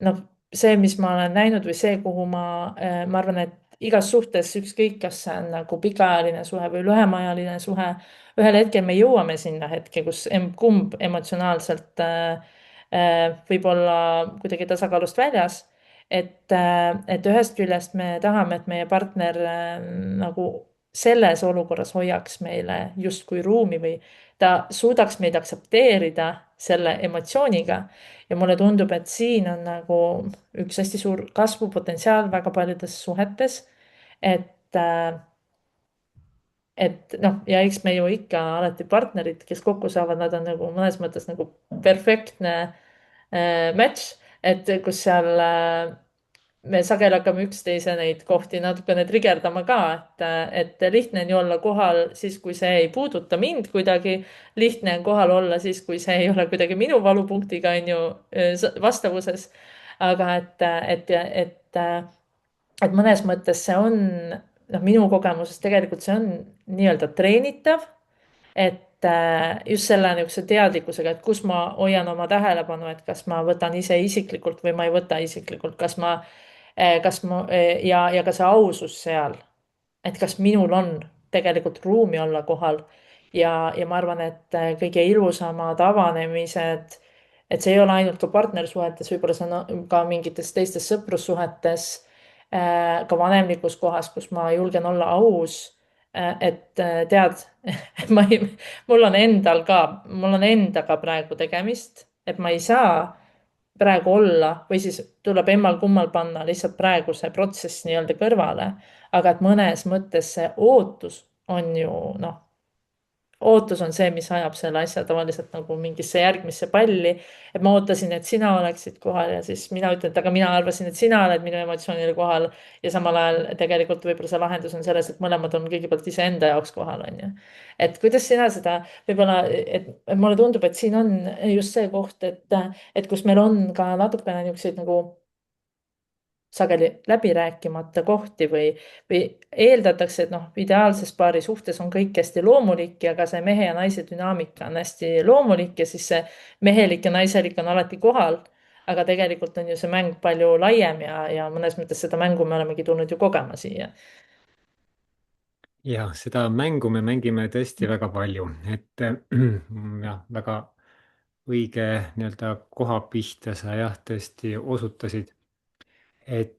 noh, see, mis ma olen näinud või see, kuhu ma arvan, et igas suhtes, ükskõik, kas see on nagu pikaajaline suhe või lühemaajaline suhe, ühel hetkel me jõuame sinna hetke, kus kumb emotsionaalselt võib olla kuidagi tasakaalust väljas. et ühest küljest me tahame, et meie partner nagu selles olukorras hoiaks meile justkui ruumi või ta suudaks meid aktsepteerida selle emotsiooniga ja mulle tundub, et siin on nagu üks hästi suur kasvupotentsiaal väga paljudes suhetes. et, äh, et noh, ja eks me ju ikka alati partnerid, kes kokku saavad, nad on nagu mõnes mõttes nagu perfektne match, et kus seal me sageli hakkame üksteise neid kohti natukene trigerdama ka, et lihtne on ju olla kohal siis, kui see ei puuduta mind kuidagi. lihtne on kohal olla siis, kui see ei ole kuidagi minu valupunktiga on ju vastavuses. aga et mõnes mõttes see on, noh, minu kogemuses tegelikult see on nii-öelda treenitav et just selle niisuguse teadlikkusega, et kus ma hoian oma tähelepanu, et kas ma võtan ise isiklikult või ma ei võta isiklikult, kas ma ja ka see ausus seal, et kas minul on tegelikult ruumi olla kohal ja ma arvan, et kõige ilusamad avanemised, et see ei ole ainult ka partnersuhetes, võib-olla see on ka mingites teistes sõprussuhetes, ka vanemlikus kohas, kus ma julgen olla aus. et tead, ma ei, mul on endaga praegu tegemist, et ma ei saa praegu olla või siis tuleb emmal-kummal panna lihtsalt praegu see protsess nii-öelda kõrvale. aga et mõnes mõttes see ootus on ju noh, ootus on see, mis ajab selle asja tavaliselt nagu mingisse järgmisse palli. et ma ootasin, et sina oleksid kohal ja siis mina ütlen, et aga mina arvasin, et sina oled minu emotsioonil kohal. ja samal ajal tegelikult võib-olla see lahendus on selles, et mõlemad on kõigepealt iseenda jaoks kohal, on ju. et kuidas sina seda võib-olla, et mulle tundub, et siin on just see koht, et kus meil on ka natukene niisuguseid nagu sageli läbi rääkimata kohti või eeldatakse, et noh, ideaalses paari suhtes on kõik hästi loomulik ja ka see mehe ja naise dünaamika on hästi loomulik ja siis see mehelik ja naiselik on alati kohal. aga tegelikult on ju see mäng palju laiem ja mõnes mõttes seda mängu me olemegi tulnud ju kogema siia. ja seda mängu me mängime tõesti väga palju, et jah, väga õige nii-öelda koha pihta sa jah, tõesti osutasid, et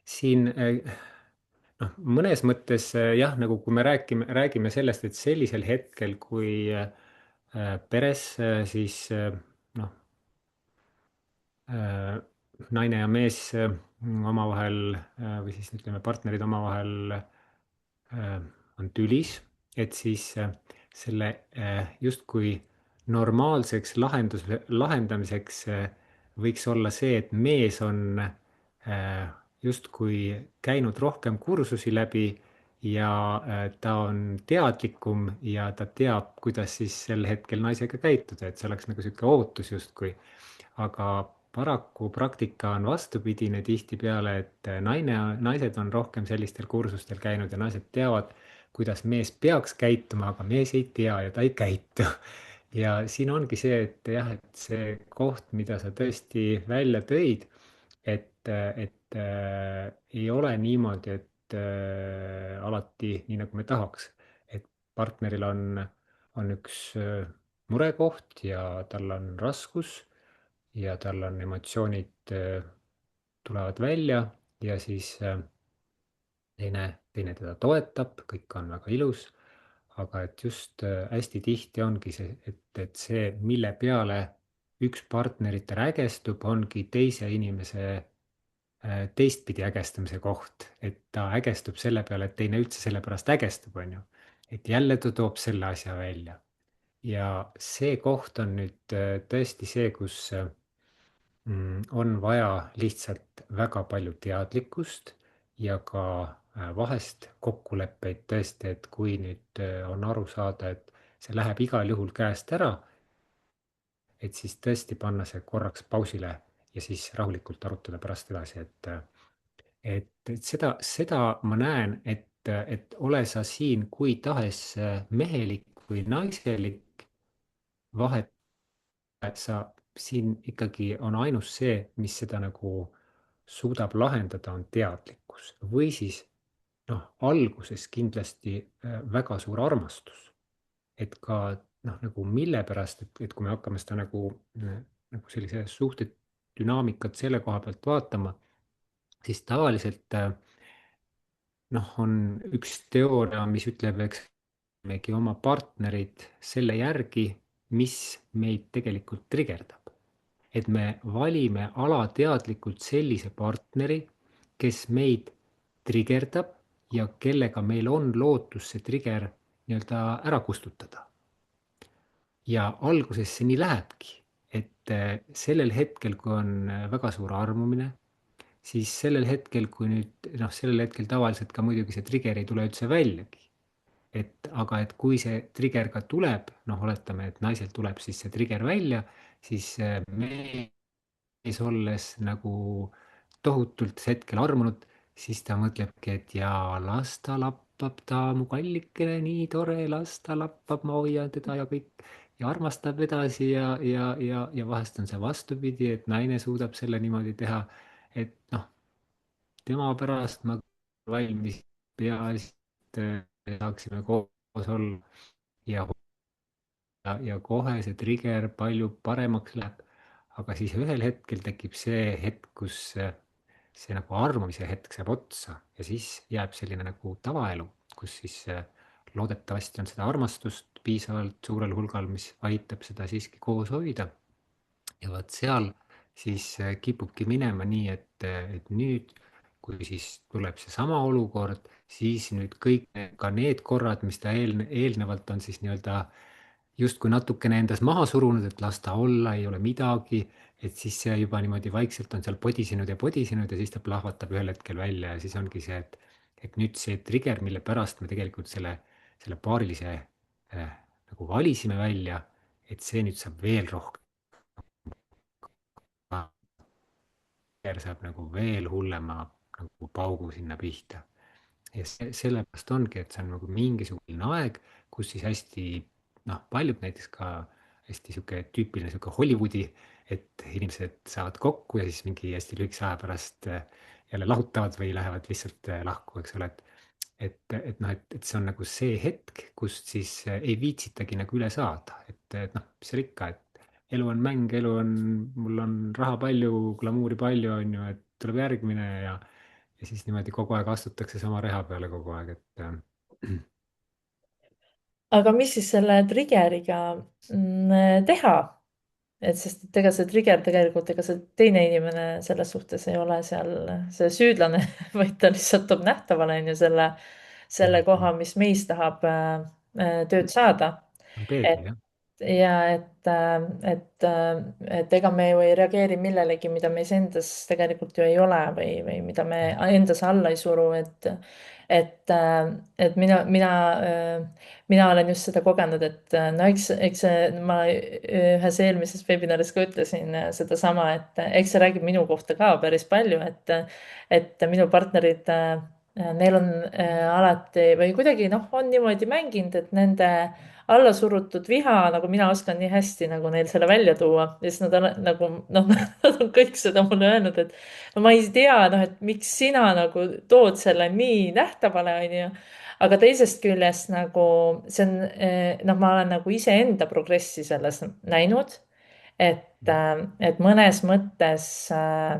siin noh, mõnes mõttes jah, nagu kui me räägime sellest, et sellisel hetkel, kui peres siis noh, äh, naine ja mees omavahel või siis ütleme, partnerid omavahel äh, on tülis, et siis selle justkui normaalseks lahendamiseks võiks olla see, et mees on justkui käinud rohkem kursusi läbi ja ta on teadlikum ja ta teab, kuidas siis sel hetkel naisega käituda, et see oleks nagu niisugune ootus justkui. Aga paraku praktika on vastupidine tihtipeale, et naised on rohkem sellistel kursustel käinud ja naised teavad, kuidas mees peaks käituma, aga mees ei tea ja ta ei käitu. ja siin ongi see, et jah, et see koht, mida sa tõesti välja tõid, et ei ole niimoodi, et alati nii, nagu me tahaks. Et partneril on üks murekoht ja tal on raskus ja tal on emotsioonid tulevad välja ja siis teine teda toetab, kõik on väga ilus. aga et just hästi tihti ongi see, et see, mille peale üks partneritel ägestub, ongi teise inimese teistpidi ägestamise koht, et ta ägestub selle peale, et teine üldse selle pärast ägestub, on ju. et jälle ta toob selle asja välja. ja see koht on nüüd tõesti see, kus on vaja lihtsalt väga palju teadlikkust ja ka vahest kokkuleppeid tõesti, et kui nüüd on aru saada, et see läheb igal juhul käest ära, et siis tõesti panna see korraks pausile ja siis rahulikult arutada pärast edasi, et seda ma näen, et ole sa siin kui tahes mehelik või naiselik, vahet et sa siin ikkagi on ainus see, mis seda nagu suudab lahendada, on teadlikkus või siis noh, alguses kindlasti väga suur armastus, et ka noh, nagu mille pärast, et kui me hakkame seda nagu sellise suhte dünaamikat selle koha pealt vaatama, siis tavaliselt noh, on üks teooria, mis ütleb, eks megi oma partnerid selle järgi, mis meid tegelikult trigerdab. et me valime alateadlikult sellise partneri, kes meid trigerdab ja kellega meil on lootus see trigger nii-öelda ära kustutada. ja alguses see nii lähebki, et sellel hetkel, kui on väga suur armumine, siis sellel hetkel, kui nüüd noh, sellel hetkel tavaliselt ka muidugi see trigger ei tule üldse väljagi. aga et kui see trigger ka tuleb, noh, oletame, et naisel tuleb siis see trigger välja, siis mees olles nagu tohutult hetkel armunud, siis ta mõtlebki, et jaa, las ta lappab, ta mu kallikene, nii tore, las ta lappab, ma hoian teda ja kõik. ja armastab edasi ja vahest on see vastupidi, et naine suudab selle niimoodi teha, et noh, tema pärast ma valmis, peaasi, et saaksime koos olla ja ja kohe see trigger palju paremaks läheb. aga siis ühel hetkel tekib see hetk, kus see nagu armumise hetk saab otsa ja siis jääb selline nagu tavaelu, kus siis loodetavasti on seda armastust piisavalt suurel hulgal, mis aitab seda siiski koos hoida. ja vot seal siis kipubki minema nii, et nüüd, kui siis tuleb seesama olukord, siis nüüd kõik ka need korrad, mis ta eelnevalt on siis nii-öelda justkui natukene endas maha surunud, et las ta olla, ei ole midagi, et siis see juba niimoodi vaikselt on seal podisenud ja siis ta plahvatab ühel hetkel välja ja siis ongi see, et nüüd see trigger, mille pärast me tegelikult selle paarilise nagu valisime välja, et see nüüd saab veel rohkem, saab nagu veel hullema nagu paugu sinna pihta. ja sellepärast ongi, et see on nagu mingisugune aeg, kus siis hästi noh, paljud näiteks ka hästi sihuke tüüpiline sihuke Hollywoodi, et inimesed saavad kokku ja siis mingi hästi lühikese aja pärast jälle lahutavad või lähevad lihtsalt lahku, eks ole, et noh, et see on nagu see hetk, kust siis ei viitsitagi nagu üle saada, et noh, mis seal ikka, et elu on mäng, elu on, mul on raha palju, glamuuri palju, on ju, et tuleb järgmine ja siis niimoodi kogu aeg astutakse sama reha peale kogu aeg, et aga mis siis selle trigger'iga teha? et sest, et ega see trigger tegelikult, ega see teine inimene selles suhtes ei ole seal see süüdlane, vaid ta lihtsalt toob nähtavale, on ju, selle koha, mis meis tahab tööd saada. on peegel et jah. ja et ega me ju ei reageeri millelegi, mida meis endas tegelikult ju ei ole või mida me endas alla ei suru, et mina olen just seda kogenud, et no eks ma ühes eelmises webinaris ka ütlesin sedasama, et eks see räägib minu kohta ka päris palju, et minu partnerid, neil on alati või kuidagi noh, on niimoodi mänginud, et nende allasurutud viha, nagu mina oskan nii hästi nagu neil selle välja tuua ja siis nad on nagu noh, nad on kõik seda mulle öelnud, et no ma ei tea, noh, et miks sina nagu tood selle nii nähtavale, onju. aga teisest küljest nagu see on, noh, ma olen nagu iseenda progressi selles näinud, et mõnes mõttes äh,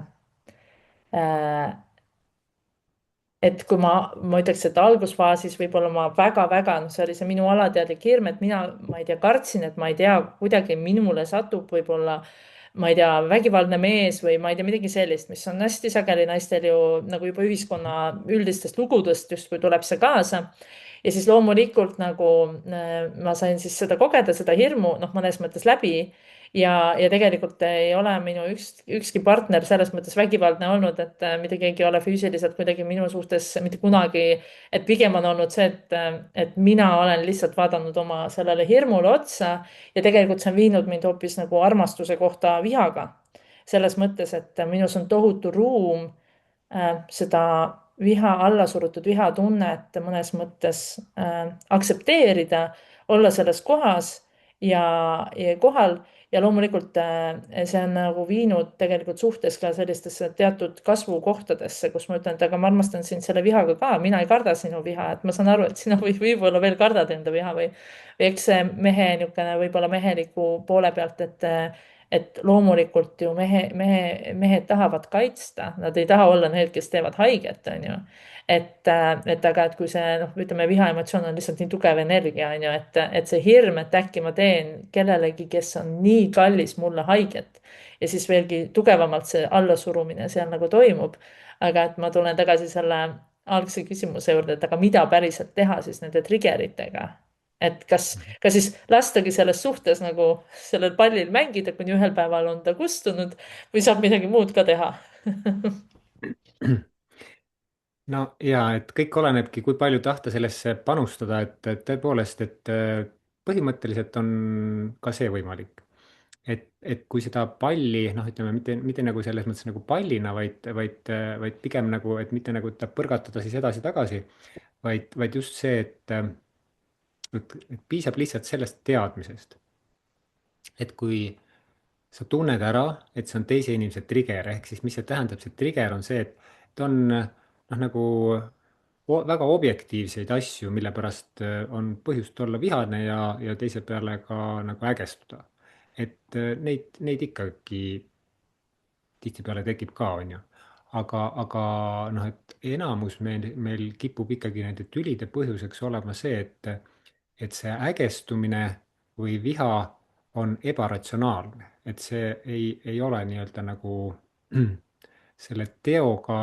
et kui ma ütleks, et algusfaasis võib-olla ma väga-väga, noh, see oli see minu alateadlik hirm, et ma ei tea, kartsin, et ma ei tea, kuidagi minule satub võib-olla, ma ei tea, vägivaldne mees või ma ei tea, midagi sellist, mis on hästi sageli naistel ju nagu juba ühiskonna üldistest lugudest justkui tuleb see kaasa. ja siis loomulikult nagu ma sain siis seda kogeda, seda hirmu, noh, mõnes mõttes läbi ja tegelikult ei ole minu ükski partner selles mõttes vägivaldne olnud, et mitte keegi ei ole füüsiliselt kuidagi minu suhtes mitte kunagi, et pigem on olnud see, et mina olen lihtsalt vaadanud oma sellele hirmule otsa ja tegelikult see on viinud mind hoopis nagu armastuse kohta vihaga. selles mõttes, et minus on tohutu ruum seda viha, allasurutud vihatunnet mõnes mõttes aktsepteerida, olla selles kohas ja kohal ja loomulikult see on nagu viinud tegelikult suhtes ka sellistesse teatud kasvukohtadesse, kus ma ütlen, et aga ma armastan sind selle vihaga ka, mina ei karda sinu viha, et ma saan aru, et sina võib-olla veel kardad enda viha või eks see mehe niisugune võib-olla meheliku poole pealt, et loomulikult ju mehed tahavad kaitsta, nad ei taha olla need, kes teevad haiget, on ju. et aga, et kui see noh, ütleme vihaemotsioon on lihtsalt nii tugev energia, on ju, et see hirm, et äkki ma teen kellelegi, kes on nii kallis, mulle haiget ja siis veelgi tugevamalt see allasurumine seal nagu toimub. aga et ma tulen tagasi selle algse küsimuse juurde, et aga mida päriselt teha siis nende trigger itega? et kas siis lastagi selles suhtes nagu sellel pallil mängida, kuni ühel päeval on ta kustunud või saab midagi muud ka teha? no ja, et kõik olenebki, kui palju tahta sellesse panustada, et tõepoolest, et põhimõtteliselt on ka see võimalik. et kui seda palli, noh, ütleme mitte nagu selles mõttes nagu pallina, vaid pigem nagu, et mitte nagu ta põrgatada siis edasi-tagasi, vaid just see, et piisab lihtsalt sellest teadmisest, et kui sa tunned ära, et see on teise inimese trigger, ehk siis mis see tähendab, see trigger on see, et on noh, nagu väga objektiivseid asju, mille pärast on põhjust olla vihane ja teise peale ka nagu ägestuda. et neid ikkagi tihtipeale tekib ka, on ju. aga noh, et enamus meil kipub ikkagi nende tülide põhjuseks olema see, et see ägestumine või viha on ebaratsionaalne, et see ei ole nii-öelda nagu selle teoga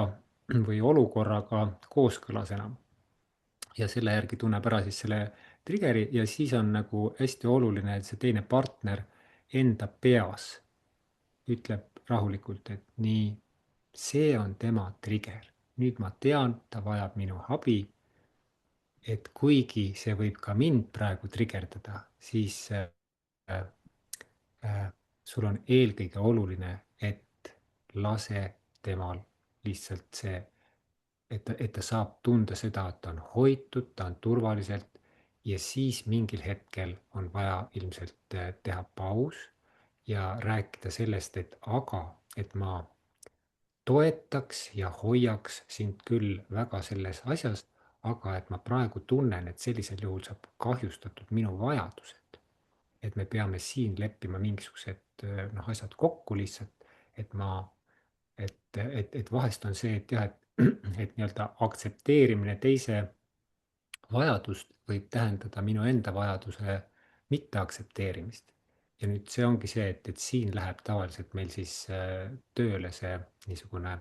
või olukorraga kooskõlas enam. ja selle järgi tunneb ära siis selle trigger'i ja siis on nagu hästi oluline, et see teine partner enda peas ütleb rahulikult, et nii, see on tema trigger. nüüd ma tean, ta vajab minu abi. et kuigi see võib ka mind praegu trigerdada, siis sul on eelkõige oluline, et lase temal lihtsalt see, et ta saab tunda seda, et ta on hoitud, ta on turvaliselt ja siis mingil hetkel on vaja ilmselt teha paus ja rääkida sellest, et ma toetaks ja hoiaks sind küll väga selles asjas, aga et ma praegu tunnen, et sellisel juhul saab kahjustatud minu vajadused. et me peame siin leppima mingisugused noh, asjad kokku lihtsalt, et ma, et vahest on see, et jah, et et nii-öelda aktsepteerimine teise vajadust võib tähendada minu enda vajaduse mitteaktsepteerimist. ja nüüd see ongi see, et siin läheb tavaliselt meil siis tööle see niisugune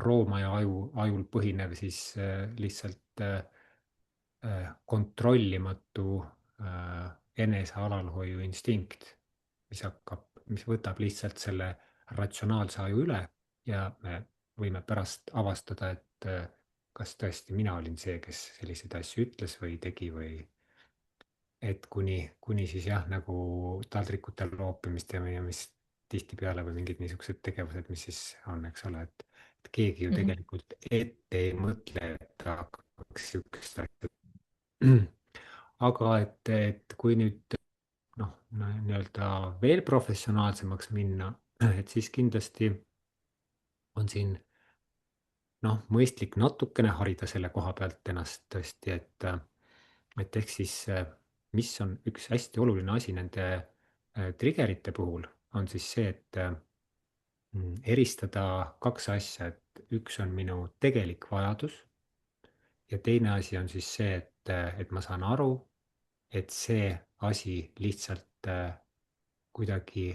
Rooma ja ajul põhinev siis lihtsalt kontrollimatu enesealalhoiu instinkt, mis võtab lihtsalt selle ratsionaalse aju üle ja me võime pärast avastada, et kas tõesti mina olin see, kes selliseid asju ütles või tegi või et kuni siis jah, nagu taldrikutel loopimist ja mis tihtipeale või mingid niisugused tegevused, mis siis on, eks ole, et keegi ju Mhm. tegelikult ette ei mõtle, et ta hakkaks sihukest asja. aga et kui nüüd noh, nii-öelda veel professionaalsemaks minna, et siis kindlasti on siin noh, mõistlik natukene harida selle koha pealt ennast tõesti, et ehk siis mis on üks hästi oluline asi nende triggerite puhul, on siis see, et eristada kaks asja, et üks on minu tegelik vajadus ja teine asi on siis see, et ma saan aru, et see asi lihtsalt kuidagi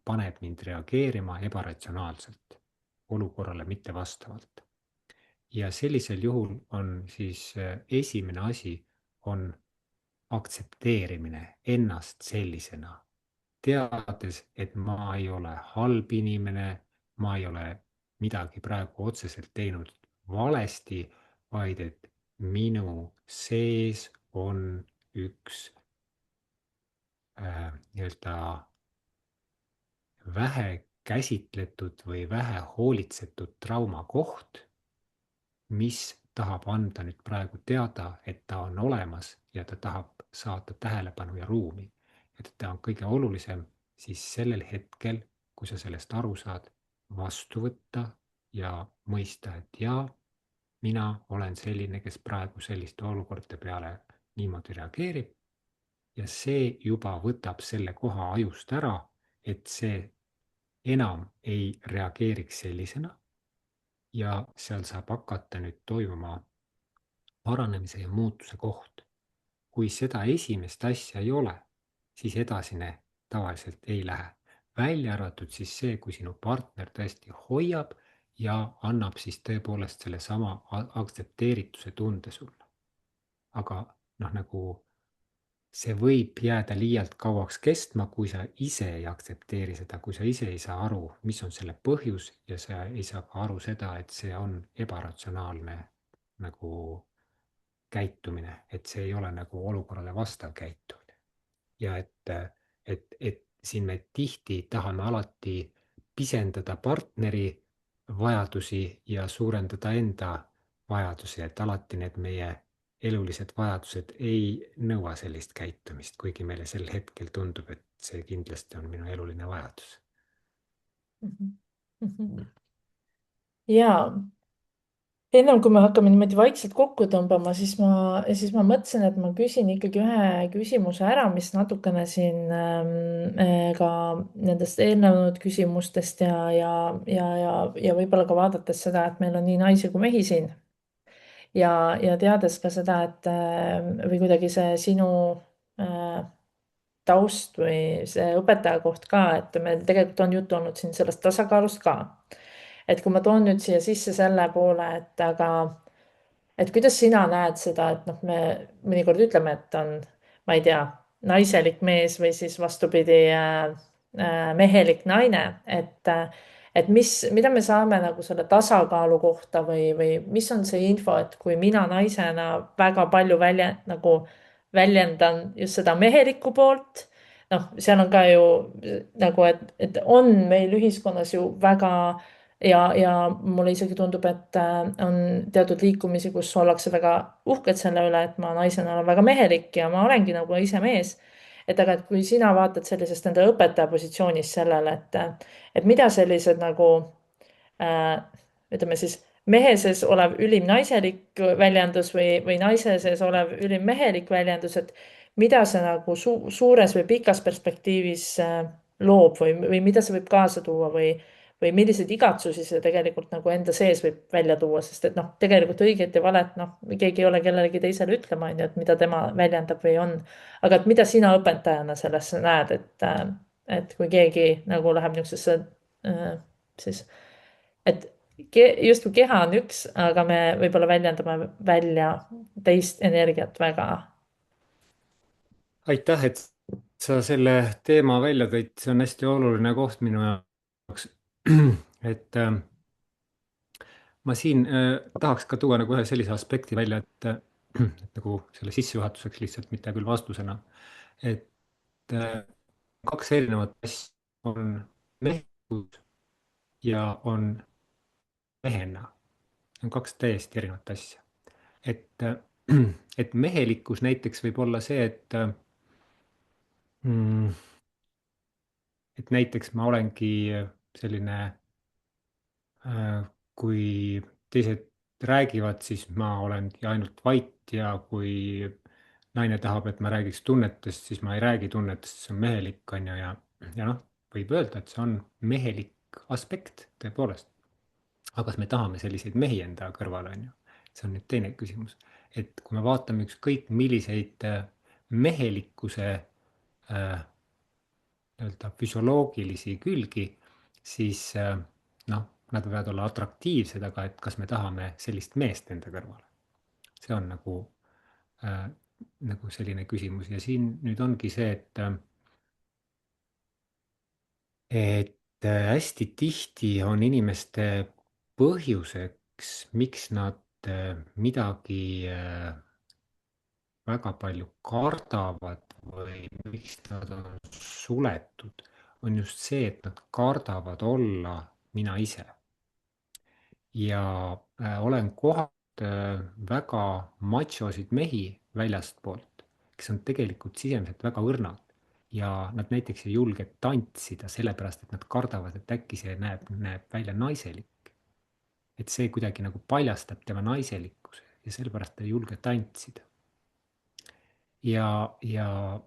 paneb mind reageerima ebaratsionaalselt, olukorrale mittevastavalt. ja sellisel juhul on siis esimene asi on aktsepteerimine ennast sellisena, teades, et ma ei ole halb inimene, ma ei ole midagi praegu otseselt teinud valesti, vaid et minu sees on üks nii-öelda vähe käsitletud või vähe hoolitsetud traumakoht, mis tahab anda nüüd praegu teada, et ta on olemas ja ta tahab saada tähelepanu ja ruumi. et ta on kõige olulisem siis sellel hetkel, kui sa sellest aru saad, vastu võtta ja mõista, et jaa, mina olen selline, kes praegu selliste olukordade peale niimoodi reageerib ja see juba võtab selle koha ajust ära, et see enam ei reageeriks sellisena ja seal saab hakata nüüd toimuma paranemise ja muutuse koht. kui seda esimest asja ei ole, siis edasine tavaliselt ei lähe. välja arvatud siis see, kui sinu partner tõesti hoiab ja annab siis tõepoolest sellesama aktsepteerituse tunde sulle. aga noh, nagu see võib jääda liialt kauaks kestma, kui sa ise ei aktsepteeri seda, kui sa ise ei saa aru, mis on selle põhjus ja sa ei saa ka aru seda, et see on ebaratsionaalne nagu käitumine, et see ei ole nagu olukorrale vastav käitumine. ja et siin me tihti tahame alati pisendada partneri vajadusi ja suurendada enda vajadusi, et alati need meie elulised vajadused ei nõua sellist käitumist, kuigi meile sel hetkel tundub, et see kindlasti on minu eluline vajadus. Mhm. Mhm. Ja ennem kui me hakkame niimoodi vaikselt kokku tõmbama, siis ma mõtlesin, et ma küsin ikkagi ühe küsimuse ära, mis natukene siin ka nendest eelnenud küsimustest ja võib-olla ka vaadates seda, et meil on nii naisi kui mehi siin ja teades ka seda, et või kuidagi see sinu äh, taust või see õpetaja koht ka, et meil tegelikult on juttu olnud siin sellest tasakaalust ka. et kui ma toon nüüd siia sisse selle poole, et aga et kuidas sina näed seda, et noh, me mõnikord ütleme, et on, ma ei tea, naiselik mees või siis vastupidi mehelik naine, et mida me saame nagu selle tasakaalu kohta või mis on see info, et kui mina naisena väga palju nagu väljendan just seda mehelikku poolt, noh, seal on ka ju nagu, et on meil ühiskonnas ju väga ja mulle isegi tundub, et on teatud liikumisi, kus ollakse väga uhked selle üle, et ma naisena olen väga mehelik ja ma olengi nagu ise mees. et aga, et kui sina vaatad sellisest enda õpetaja positsioonist sellele, et mida sellised nagu äh, ütleme siis mehe sees olev ülim naiselik väljendus või naise sees olev ülim mehelik väljendus, et mida see nagu suures või pikas perspektiivis loob või mida see võib kaasa tuua või milliseid igatsusi see tegelikult nagu enda sees võib välja tuua, sest et noh, tegelikult õiget ja valet, noh, keegi ei ole kellelegi teisele ütlema, on ju, et mida tema väljendab või on. aga et mida sina õpetajana selles näed, et kui keegi nagu läheb niisugusesse siis, et justkui keha on üks, aga me võib-olla väljendame välja teist energiat väga. aitäh, et sa selle teema välja tõid, see on hästi oluline koht minu jaoks. et ma siin tahaks ka tuua nagu ühe sellise aspekti välja, et nagu selle sissejuhatuseks lihtsalt, mitte küll vastusena, et kaks erinevat asja on mehikus ja on mehena, on kaks täiesti erinevat asja. et, et mehelikkus näiteks võib olla see, mm, et näiteks ma olengi selline, kui teised räägivad, siis ma olengi ainult vait ja kui naine tahab, et ma räägiks tunnetest, siis ma ei räägi tunnetest, see on mehelik, on ju, ja noh, võib öelda, et see on mehelik aspekt tõepoolest. aga kas me tahame selliseid mehi enda kõrvale, on ju? see on nüüd teine küsimus. et kui me vaatame ükskõik milliseid mehelikkuse nii-öelda füsioloogilisi külgi, siis noh, nad võivad olla atraktiivsed, aga et kas me tahame sellist meest enda kõrvale? see on äh, nagu selline küsimus ja siin nüüd ongi see, et hästi tihti on inimeste põhjuseks, miks nad midagi väga palju kardavad või miks nad on suletud, on just see, et nad kardavad olla mina ise. Ja olen kohanud väga machosid mehi väljastpoolt, kes on tegelikult sisemiselt väga õrnad ja nad näiteks ei julge tantsida, sellepärast et nad kardavad, et äkki see näeb välja naiselik. et see kuidagi nagu paljastab tema naiselikkuse ja sellepärast ta ei julge tantsida. ja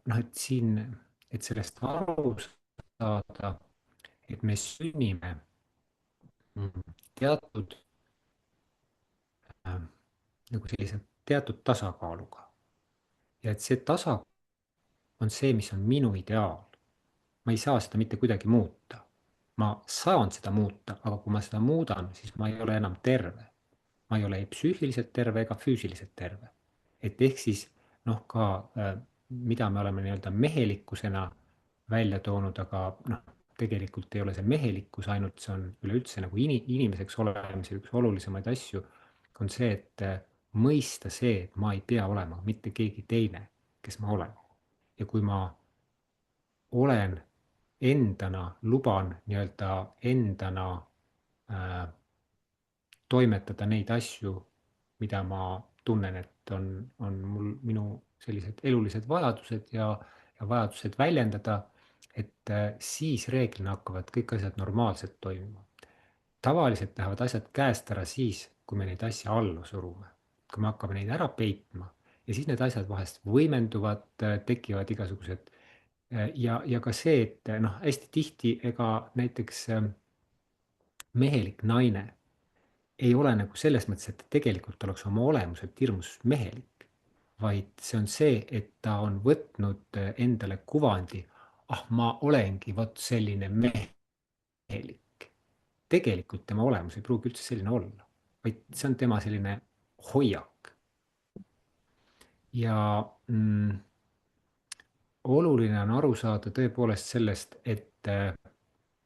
noh, et siin, et sellest aru saada, et me sünnime teatud nagu sellise teatud tasakaaluga ja et see tasakaal on see, mis on minu ideaal. ma ei saa seda mitte kuidagi muuta. ma saan seda muuta, aga kui ma seda muudan, siis ma ei ole enam terve. ma ei ole ei psüühiliselt terve ega füüsiliselt terve. et ehk siis noh, ka mida me oleme nii-öelda mehelikkusena välja toonud, aga noh, tegelikult ei ole see mehelikkus ainult, see on üleüldse nagu inimeseks olemise üks olulisemaid asju, on see, et mõista see, et ma ei pea olema mitte keegi teine, kes ma olen. ja kui ma olen endana, luban nii-öelda endana äh, toimetada neid asju, mida ma tunnen, et on mul minu sellised elulised vajadused ja vajadused väljendada, et siis reeglina hakkavad kõik asjad normaalselt toimima. tavaliselt lähevad asjad käest ära siis, kui me neid asju alla surume, kui me hakkame neid ära peitma ja siis need asjad vahest võimenduvad, tekivad igasugused ja ka see, et noh, hästi tihti ega näiteks mehelik naine ei ole nagu selles mõttes, et ta tegelikult oleks oma olemuselt hirmus mehelik, vaid see on see, et ta on võtnud endale kuvandi, ah, ma olengi vot selline mehelik. tegelikult tema olemus ei pruugi üldse selline olla, vaid see on tema selline hoiak. ja oluline on aru saada tõepoolest sellest, et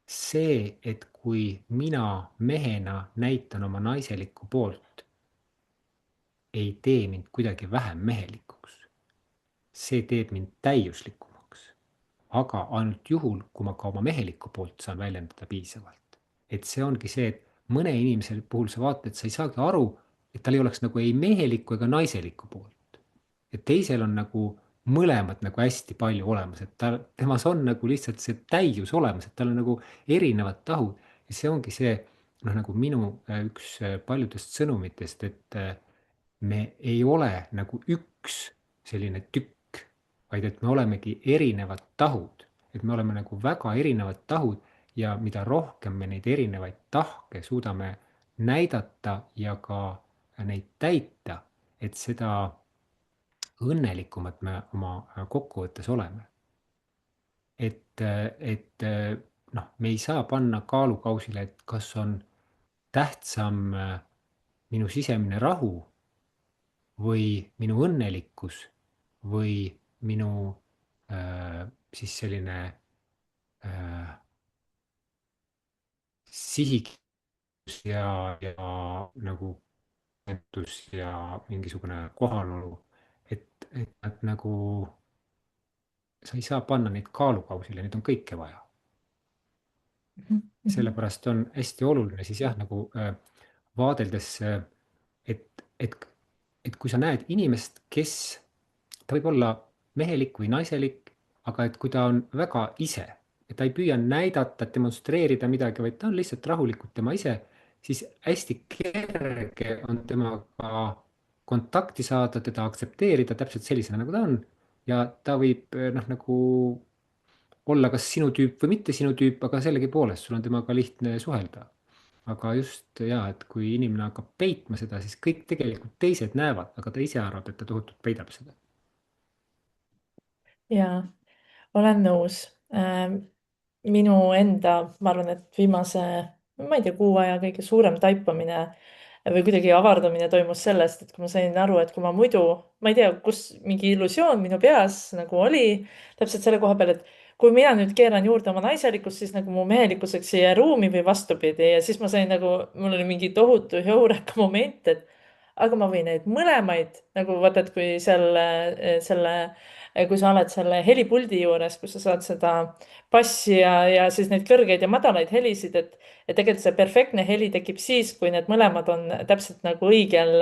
see, et kui mina mehena näitan oma naiselikku poolt, ei tee mind kuidagi vähem mehelikuks. see teeb mind täiuslikumaks, aga ainult juhul, kui ma ka oma mehelikku poolt saan väljendada piisavalt. et see ongi see, et mõne inimese puhul sa vaatad, et sa ei saagi aru, et tal ei oleks nagu ei mehelikku ega naiselikku poolt. et teisel on nagu mõlemad nagu hästi palju olemas, et temas on nagu lihtsalt see täius olemas, et tal on nagu erinevad tahud ja see ongi see noh, nagu minu üks paljudest sõnumitest, et me ei ole nagu üks selline tükk, vaid et me olemegi erinevad tahud, et me oleme nagu väga erinevad tahud ja mida rohkem me neid erinevaid tahke suudame näidata ja ka neid täita, et seda õnnelikumad me oma kokkuvõttes oleme. et noh, me ei saa panna kaalukausile, et kas on tähtsam minu sisemine rahu või minu õnnelikkus või minu siis selline sihikus ja nagu entus ja mingisugune kohalolu. et nad nagu, sa ei saa panna neid kaalukausile, neid on kõike vaja. Mhm, mhm. Sellepärast on hästi oluline siis jah, nagu vaadeldes, et, et kui sa näed inimest, kes, ta võib olla mehelik või naiselik, aga et kui ta on väga ise, et ta ei püüa näidata, demonstreerida midagi, vaid ta on lihtsalt rahulikult tema ise, siis hästi kerge on temaga kontakti saada, teda aktsepteerida täpselt sellisena, nagu ta on. Ja ta võib noh, nagu olla kas sinu tüüp või mitte sinu tüüp, aga sellegipoolest sul on temaga lihtne suhelda. aga just ja, et kui inimene hakkab peitma seda, siis kõik tegelikult teised näevad, aga ta ise arvab, et ta tohutult peidab seda. Jaa, olen nõus. Minu enda, ma arvan, et viimase, ma ei tea, kuu aja kõige suurem taipamine või kuidagi avardumine toimus sellest, et kui ma sain aru, et kui ma muidu, ma ei tea, kus mingi illusioon minu peas nagu oli täpselt selle koha peal, et kui mina nüüd keeran juurde oma naiselikkust, siis nagu mu mehelikkuseks ei jää ruumi või vastupidi. Ja siis ma sain nagu, mul oli mingi tohutu heureka moment, et aga ma võin neid mõlemaid nagu vaata, et kui kui sa oled selle helipuldi juures, kus sa saad seda bassi ja siis neid kõrgeid ja madalaid helisid, et tegelikult see perfektne heli tekib siis, kui need mõlemad on täpselt nagu õigel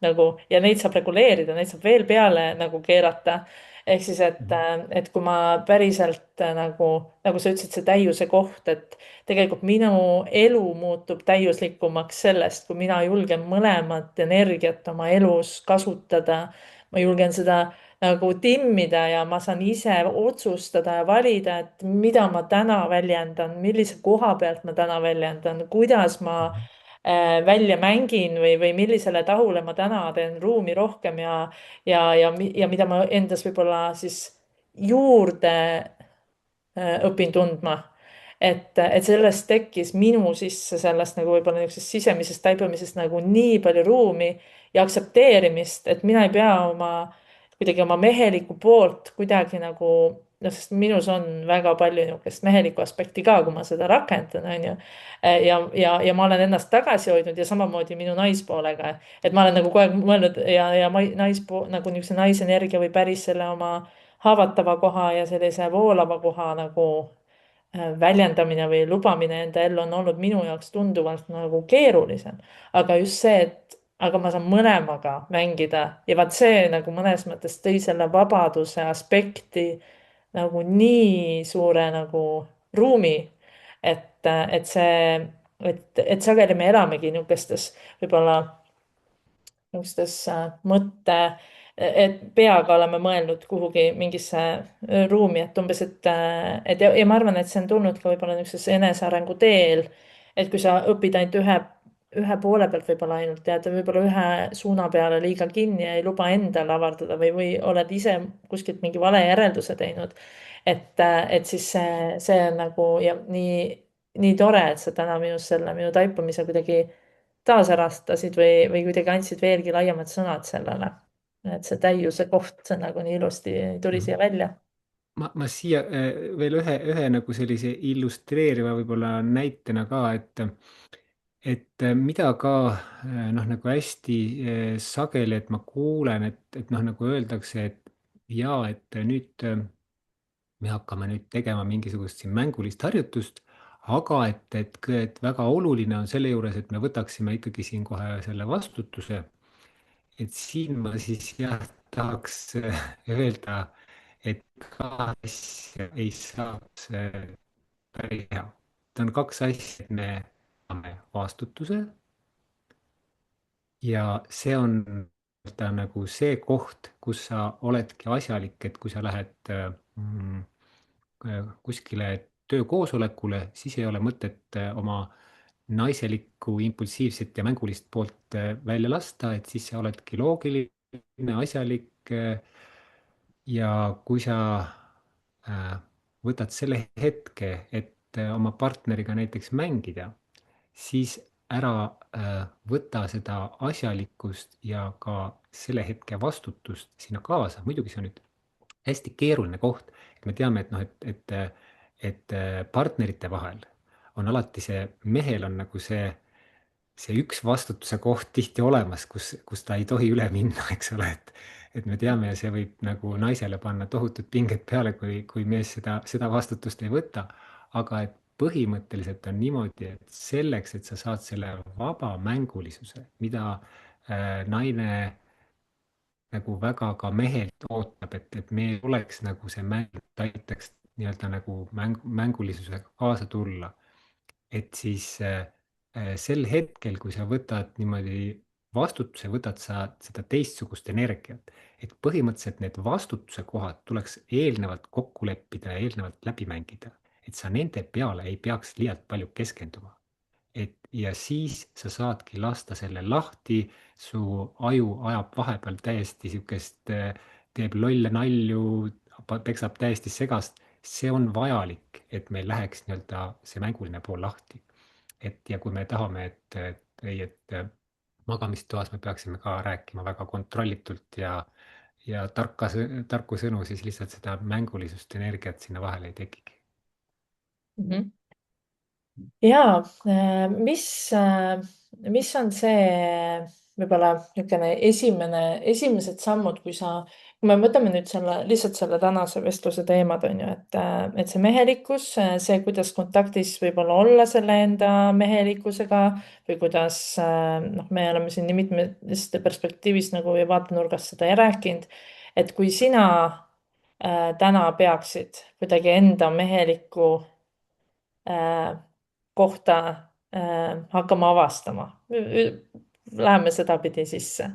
nagu ja neid saab reguleerida, neid saab veel peale nagu keerata. Ehk siis, Mhm. et kui ma päriselt nagu sa ütlesid, see täiuse koht, et tegelikult minu elu muutub täiuslikumaks sellest, kui mina julgen mõlemat energiat oma elus kasutada. ma julgen seda nagu timmida ja ma saan ise otsustada ja valida, et mida ma täna väljendan, millise koha pealt ma täna väljendan, kuidas ma Mhm. välja mängin või millisele tahule ma täna teen ruumi rohkem ja mida ma endas võib-olla siis juurde õpin tundma. Et sellest tekkis minu sisse sellest nagu võib-olla niisugusest sisemisest taipamisest nagu nii palju ruumi ja aktsepteerimist, et mina ei pea kuidagi oma mehelikku poolt kuidagi nagu, noh, sest minus on väga palju niisugust mehelikku aspekti ka, kui ma seda rakendan, on ju. ja ma olen ennast tagasi hoidnud ja samamoodi minu naispoolega, et ma olen nagu kogu aeg mõelnud ja nagu niisuguse naisenergia või päris selle oma haavatava koha ja sellise voolava koha nagu väljendamine või lubamine enda ellu on olnud minu jaoks tunduvalt nagu keerulisem. aga just see, et aga ma saan mõlemaga mängida ja vaat see nagu mõnes mõttes tõi selle vabaduse aspekti nagu nii suure nagu ruumi, et see, et sageli me elamegi niisugustes võib-olla niisugustes et peaga oleme mõelnud kuhugi mingisse ruumi, et umbes, ja ma arvan, et see on tulnud ka võib-olla niisuguses enesearengu teel. et kui sa õpid ainult ühe poole pealt võib-olla ainult jääd võib-olla ühe suuna peale liiga kinni ja ei luba endale avardada või oled ise kuskilt mingi vale järelduse teinud. et siis see on nagu ja nii tore, et sa täna minust selle minu taipamise kuidagi taaserastasid või kuidagi andsid veelgi laiemad sõnad sellele. et see täiuse koht, see nagu nii ilusti tuli Mhm. siia välja. ma siia veel ühe nagu sellise illustreeriva võib-olla näitena ka, et mida ka noh, nagu hästi sageli, et ma kuulen, et noh, nagu öeldakse, et jaa, et nüüd me hakkame nüüd tegema mingisugust siin mängulist harjutust, aga et väga oluline on selle juures, et me võtaksime ikkagi siin kohe selle vastutuse. et siin ma siis jah, tahaks öelda, et ka asja ei saaks päris hea. Need on kaks asja, et me võtame vastutuse ja see on ta nagu see koht, kus sa oledki asjalik, et kui sa lähed kuskile töökoosolekule, siis ei ole mõtet oma naiselikku, impulsiivset ja mängulist poolt välja lasta, et siis sa oledki loogiline, asjalik. Ja kui sa võtad selle hetke, et oma partneriga näiteks mängida, siis ära võta seda asjalikkust ja ka selle hetke vastutust sinna kaasa. muidugi see on nüüd hästi keeruline koht, et me teame, et noh, et partnerite vahel on alati see, mehel on nagu see üks vastutuse koht tihti olemas, kus ta ei tohi üle minna, eks ole, et me teame ja see võib nagu naisele panna tohutud pinged peale, kui mees seda vastutust ei võta. aga et põhimõtteliselt on niimoodi, et selleks, et sa saad selle vaba mängulisuse, mida naine nagu väga ka mehelt ootab, et meil oleks nagu see mäng, ta aitaks nii-öelda nagu mängulisusega kaasa tulla. et siis sel hetkel, kui sa võtad niimoodi vastutuse, võtad sa seda teistsugust energiat. et põhimõtteliselt need vastutuse kohad tuleks eelnevalt kokku leppida ja eelnevalt läbi mängida, et sa nende peale ei peaks liialt palju keskenduma. Ja siis sa saadki lasta selle lahti, su aju ajab vahepeal täiesti sihukest, teeb lolle nalju, peksab täiesti segast. see on vajalik, et meil läheks nii-öelda see mänguline pool lahti. Ja kui me tahame, et magamistoas me peaksime ka rääkima väga kontrollitult ja tarku sõnu, siis lihtsalt seda mängulisust, energiat sinna vahele ei tekigi. Mhm. ja mis on see võib-olla niisugune esimesed sammud, kui me võtame nüüd lihtsalt selle tänase vestluse teemad on ju, et see mehelikkus, see, kuidas kontaktis võib-olla olla selle enda mehelikkusega või kuidas noh, me oleme siin nii mitmest perspektiivist nagu ja vaatenurgast seda rääkinud, et kui sina täna peaksid kuidagi enda mehelikku äh, kohta hakkama avastama. Läheme sedapidi sisse.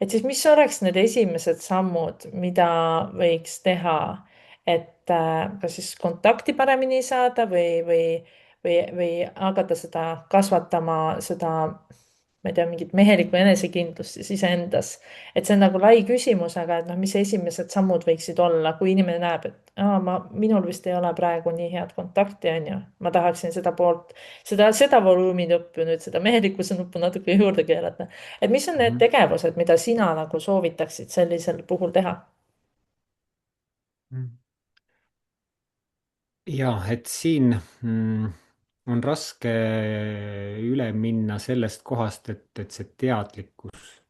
Et siis mis oleks need esimesed sammud, mida võiks teha, et kas siis kontakti paremini saada või hakata seda kasvatama, seda ma ei tea, mingit mehelikku enesekindlust siis iseendas. et see on nagu lai küsimus, aga et noh, mis esimesed sammud võiksid olla, kui inimene näeb, et minul vist ei ole praegu nii head kontakti, on ju. ma tahaksin seda poolt, seda volüümi nuppu nüüd, seda mehelikkuse nuppu natuke juurde keerata. et mis on need Mhm. tegevused, mida sina nagu soovitaksid sellisel puhul teha? Mhm. ja et siin on raske üle minna sellest kohast, et see teadlikkus,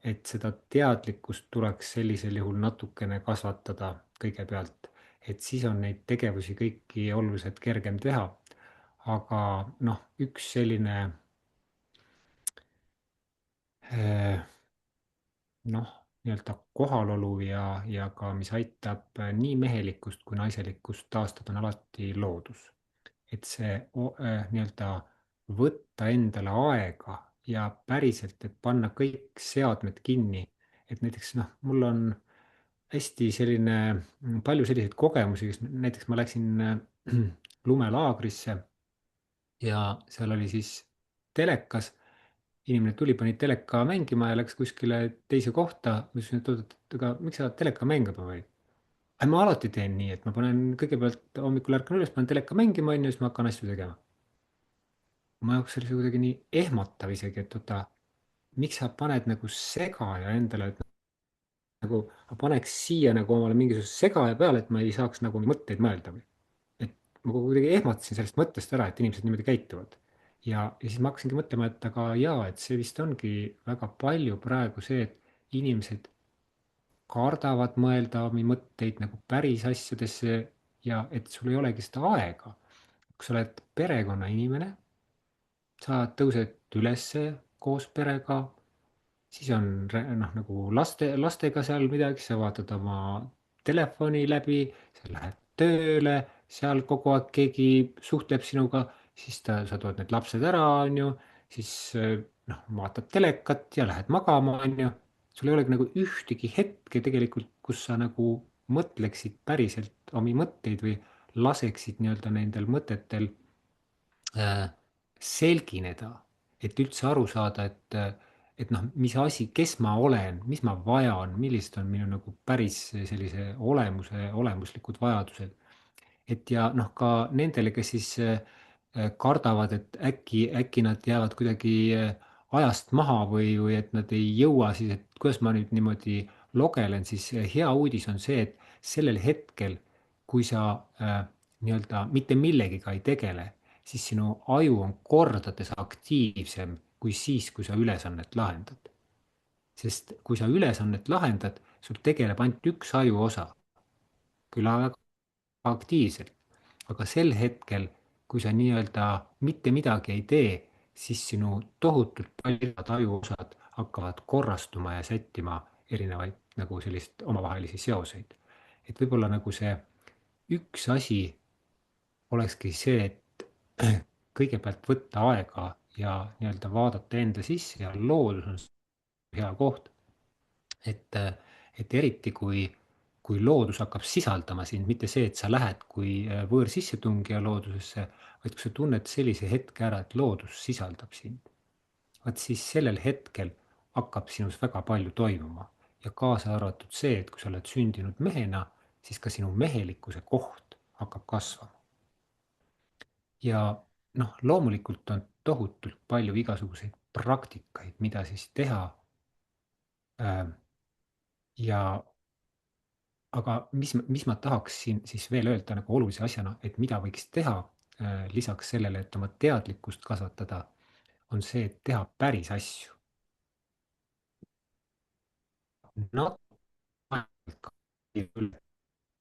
et seda teadlikkust tuleks sellisel juhul natukene kasvatada kõigepealt, et siis on neid tegevusi kõiki oluliselt kergem teha. aga noh, üks selline eh, noh, nii-öelda kohalolu ja ka, mis aitab nii mehelikkust kui naiselikkust taastada, on alati loodus. et see nii-öelda võtta endale aega ja päriselt, et panna kõik seadmed kinni. et näiteks noh, mul on hästi selline, palju selliseid kogemusi, näiteks ma läksin lumelaagrisse ja seal oli siis telekas, inimene tuli, pani teleka mängima ja läks kuskile teise kohta. ma ütlesin, et oot, et aga miks sa teleka mängima või? Ma alati teen nii, et ma panen kõigepealt hommikul ärkan üles, panen teleka mängima, onju, siis ma hakkan asju tegema. mu jaoks oli see kuidagi nii ehmatav isegi, et oota, miks sa paned nagu segaja endale, et nagu ma paneks siia nagu omale mingisuguse segaja peale, et ma ei saaks nagu mõtteid mõelda või. et ma kuidagi ehmatasin sellest mõttest ära, et inimesed niimoodi käituvad. ja siis ma hakkasingi mõtlema, et aga jaa, et see vist ongi väga palju praegu see, et inimesed kardavad mõelda omi mõtteid nagu päris asjadesse ja et sul ei olegi seda aega. kui sa oled perekonnainimene, sa tõused ülesse koos perega, siis on noh, nagu lastega seal midagi, sa vaatad oma telefoni läbi, sa lähed tööle, seal kogu aeg keegi suhtleb sinuga, siis sa tood need lapsed ära, on ju, siis noh, vaatad telekat ja lähed magama, on ju. sul ei olegi nagu ühtegi hetke tegelikult, kus sa nagu mõtleksid päriselt omi mõtteid või laseksid nii-öelda nendel mõtetel äh, selgineda, et üldse aru saada, et noh, mis asi, kes ma olen, mis ma vajan, millised on minu nagu päris sellise olemuslikud vajadused. Et ja noh, ka nendele, kes siis kardavad, et äkki nad jäävad kuidagi ajast maha või et nad ei jõua siis, et kuidas ma nüüd niimoodi logelen, siis hea uudis on see, et sellel hetkel, kui sa nii-öelda mitte millegiga ei tegele, siis sinu aju on kordades aktiivsem kui siis, kui sa ülesannet lahendad. sest kui sa ülesannet lahendad, sul tegeleb ainult üks ajuosa, küll väga aktiivselt, aga sel hetkel, kui sa nii-öelda mitte midagi ei tee, siis sinu tohutult paljud ajuosad hakkavad korrastuma ja sättima erinevaid nagu sellist omavahelisi seoseid. et võib-olla nagu see üks asi olekski see, et kõigepealt võtta aega ja nii-öelda vaadata enda sisse ja loodus on hea koht, et, et eriti kui loodus hakkab sisaldama sind, mitte see, et sa lähed kui võõr sissetungija loodusesse, vaid kui sa tunned sellise hetke ära, et loodus sisaldab sind, vaat siis sellel hetkel hakkab sinus väga palju toimuma ja kaasa arvatud see, et kui sa oled sündinud mehena, siis ka sinu mehelikkuse koht hakkab kasvama. Ja noh, loomulikult on tohutult palju igasuguseid praktikaid, mida siis teha. Ja aga mis ma tahaksin siis veel öelda nagu olulise asjana, et mida võiks teha lisaks sellele, et oma teadlikkust kasvatada, on see, et teha päris asju.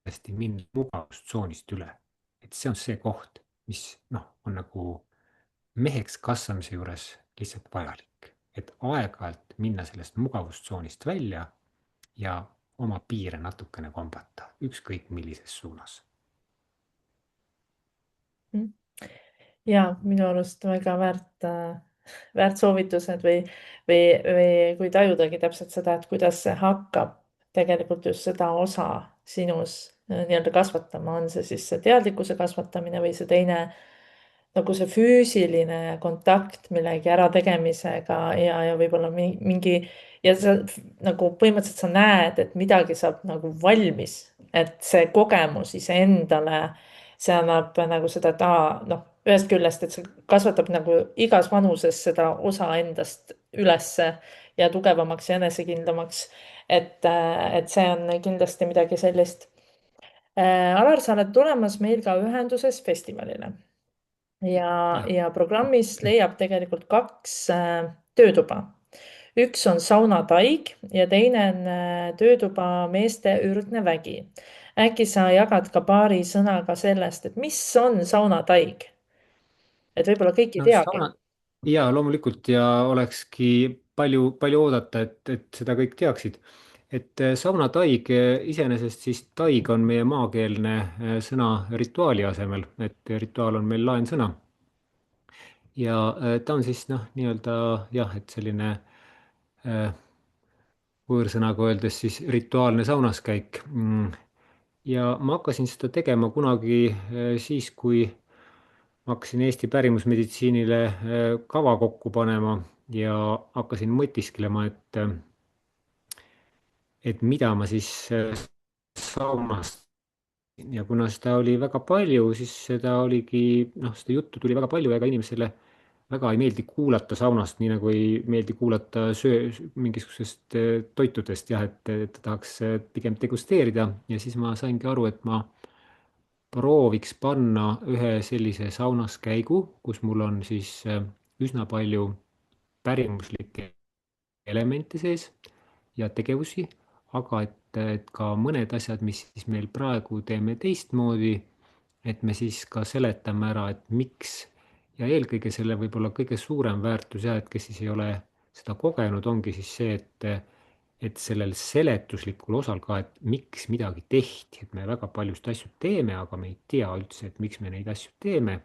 Hästi minna mugavustsoonist üle. et see on see koht, mis noh, on nagu meheks kasvamise juures lihtsalt vajalik, et aeg-ajalt minna sellest mugavustsoonist välja ja oma piire natukene kombata, ükskõik millises suunas. ja minu arust väga väärt soovitused või kui tajudagi täpselt seda, et kuidas see hakkab tegelikult just seda osa sinus nii-öelda kasvatama, on see siis see teadlikkuse kasvatamine või see teine nagu see füüsiline kontakt millegi ärategemisega ja võib-olla mingi ja sa nagu põhimõtteliselt sa näed, et midagi saab nagu valmis, et see kogemus iseendale, see annab nagu seda, et noh, ühest küljest, et see kasvatab nagu igas vanuses seda osa endast ülesse ja tugevamaks ja enesekindlamaks. et see on kindlasti midagi sellist. Alar, sa oled tulemas meil ka ühenduses festivalile Ja, ja programmis leiab tegelikult kaks töötuba. Üks on saunataig ja teine on töötuba meeste ürdne vägi. Äkki sa jagad ka paari sõnaga sellest, et mis on saunataig? Et võib-olla kõik ei no teagi. sauna, ja loomulikult ja olekski palju oodata, et seda kõik teaksid. et saunataig iseenesest siis taig on meie maakeelne sõna rituaali asemel, et rituaal on meil laensõna. Ja ta on siis noh, nii-öelda jah, et selline äh, võõrsõnaga öeldes siis rituaalne saunaskäik. Ja ma hakkasin seda tegema kunagi siis, kui ma hakkasin Eesti pärimusmeditsiinile kava kokku panema ja hakkasin mõtisklema, et mida ma siis saunas ja kuna seda oli väga palju, siis seda oligi, noh, seda juttu tuli väga palju ja ega inimesele väga ei meeldi kuulata saunast, nii nagu ei meeldi kuulata mingisugusest toitudest, jah, et tahaks pigem degusteerida ja siis ma saingi aru, et ma prooviks panna ühe sellise saunaskäigu, kus mul on siis üsna palju pärimuslikke elemente sees ja tegevusi, aga et ka mõned asjad, mis siis meil praegu teeme teistmoodi, et me siis ka seletame ära, et miks ja eelkõige selle võib-olla kõige suurem väärtus ja et kes siis ei ole seda kogenud, ongi siis see, et sellel seletuslikul osal ka, et miks midagi tehti, et me väga paljusid asju teeme, aga me ei tea üldse, et miks me neid asju teeme.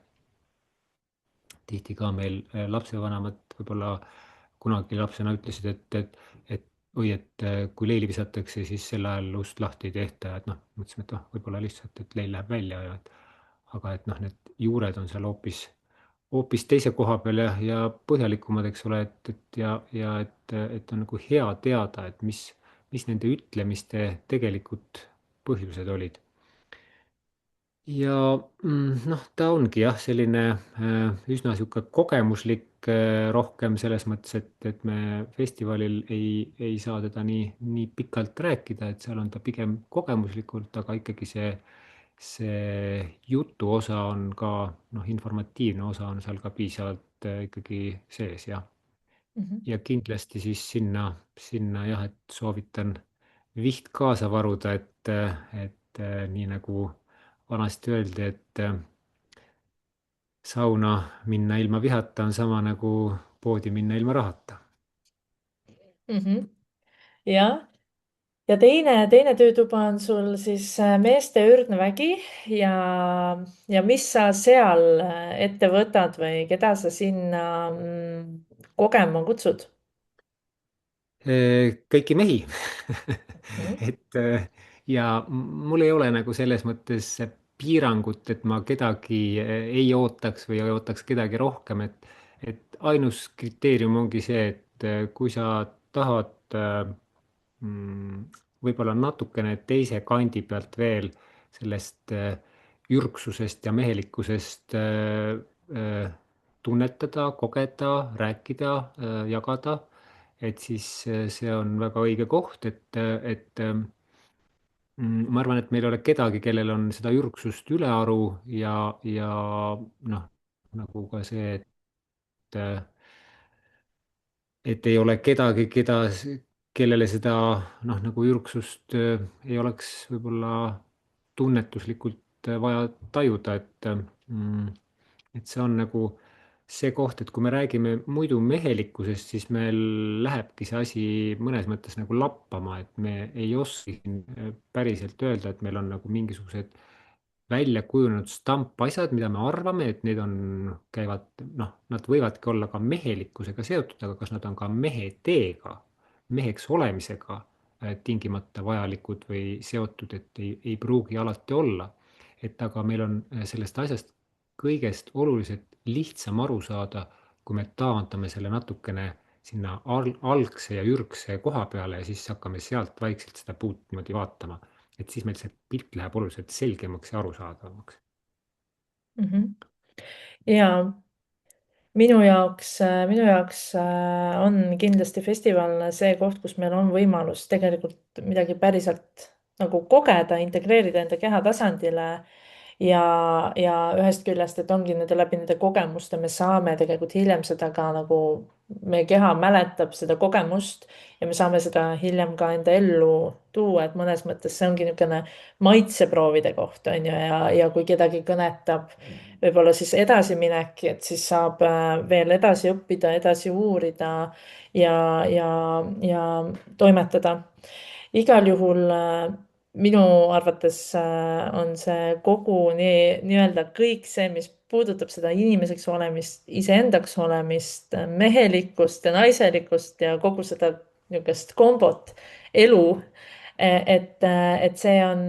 Tihti ka meil lapsevanemad võib-olla kunagi lapsena ütlesid, et või et kui leili visatakse, siis sel ajal ust lahti ei tehta, et noh, mõtlesime, et võib-olla lihtsalt, et leil läheb välja ja aga et noh, need juured on seal hoopis teise koha peal ja põhjalikumad, eks ole, et on nagu hea teada, et mis nende ütlemiste tegelikud põhjused olid. Ja noh, ta ongi jah, selline üsna sihuke kogemuslik rohkem selles mõttes, et me festivalil ei saa teda nii pikalt rääkida, et seal on ta pigem kogemuslikult, aga ikkagi see jutu osa on ka, noh, informatiivne osa on seal ka piisavalt ikkagi sees, jah. Mhm. Ja kindlasti siis sinna jah, et soovitan viht kaasa varuda, et nii nagu vanasti öeldi, et sauna minna ilma vihata on sama nagu poodi minna ilma rahata. Mhm. jah, ja teine töötuba on sul siis meeste ürdne vägi ja, ja mis sa seal ette võtad või keda sa sinna kogema kutsud? Kõiki mehi Mhm. et ja mul ei ole nagu selles mõttes piirangut, et ma kedagi ei ootaks või ei ootaks kedagi rohkem, et ainus kriteerium ongi see, et kui sa tahad võib-olla natukene teise kandi pealt veel sellest ürgsusest ja mehelikkusest tunnetada, kogeda, rääkida, jagada, et siis see on väga õige koht, ma arvan, et meil ei ole kedagi, kellel on seda ürgsust ülearu ja noh, nagu ka see, et ei ole kedagi, kellele seda noh, nagu ürgsust ei oleks võib-olla tunnetuslikult vaja tajuda, et see on nagu see koht, et kui me räägime muidu mehelikkusest, siis meil lähebki see asi mõnes mõttes nagu lappama, et me ei oska siin päriselt öelda, et meil on nagu mingisugused välja kujunenud stampasjad, mida me arvame, et need on, käivad, noh, nad võivadki olla ka mehelikkusega seotud, aga kas nad on ka mehe teega, meheks olemisega tingimata vajalikud või seotud, et ei pruugi alati olla. et aga meil on sellest asjast kõigest oluliselt lihtsam aru saada, kui me taandame selle natukene sinna algse ja ürgse koha peale ja siis hakkame sealt vaikselt seda puud niimoodi vaatama, et siis meil see pilt läheb oluliselt selgemaks ja arusaadavamaks. Mhm. ja minu jaoks on kindlasti festival see koht, kus meil on võimalus tegelikult midagi päriselt nagu kogeda, integreerida enda keha tasandile ja, ja ühest küljest, et ongi läbi nende kogemuste me saame tegelikult hiljem seda ka nagu, meie keha mäletab seda kogemust ja me saame seda hiljem ka enda ellu tuua, et mõnes mõttes see ongi niisugune maitseproovide koht on ju, ja kui kedagi kõnetab võib-olla siis edasiminek, et siis saab veel edasi õppida, edasi uurida ja, ja, ja toimetada. igal juhul minu arvates on see kogu nii-öelda kõik see, mis puudutab seda inimeseks olemist, iseendaks olemist, mehelikkust ja naiselikkust ja kogu seda niisugust kombot, elu. et see on,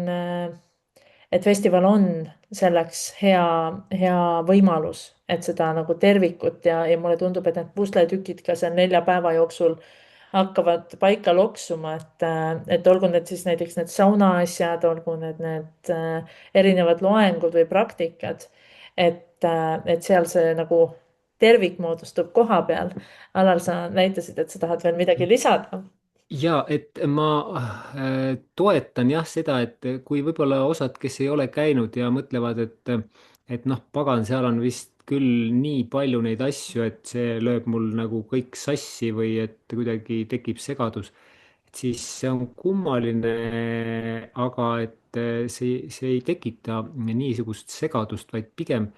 et festival on selleks hea võimalus, et seda nagu tervikut ja mulle tundub, et need pusletükid ka seal 4 päeva jooksul hakkavad paika loksuma, et olgu need siis näiteks need sauna asjad, olgu need erinevad loengud või praktikad. et seal see nagu tervik moodustub koha peal. Allar, sa näitasid, et sa tahad veel midagi lisada. ja et ma toetan jah seda, et kui võib-olla osad, kes ei ole käinud ja mõtlevad, et noh, pagan, seal on vist küll nii palju neid asju, et see lööb mul nagu kõik sassi või et kuidagi tekib segadus, et siis see on kummaline, aga et see ei tekita niisugust segadust, vaid pigem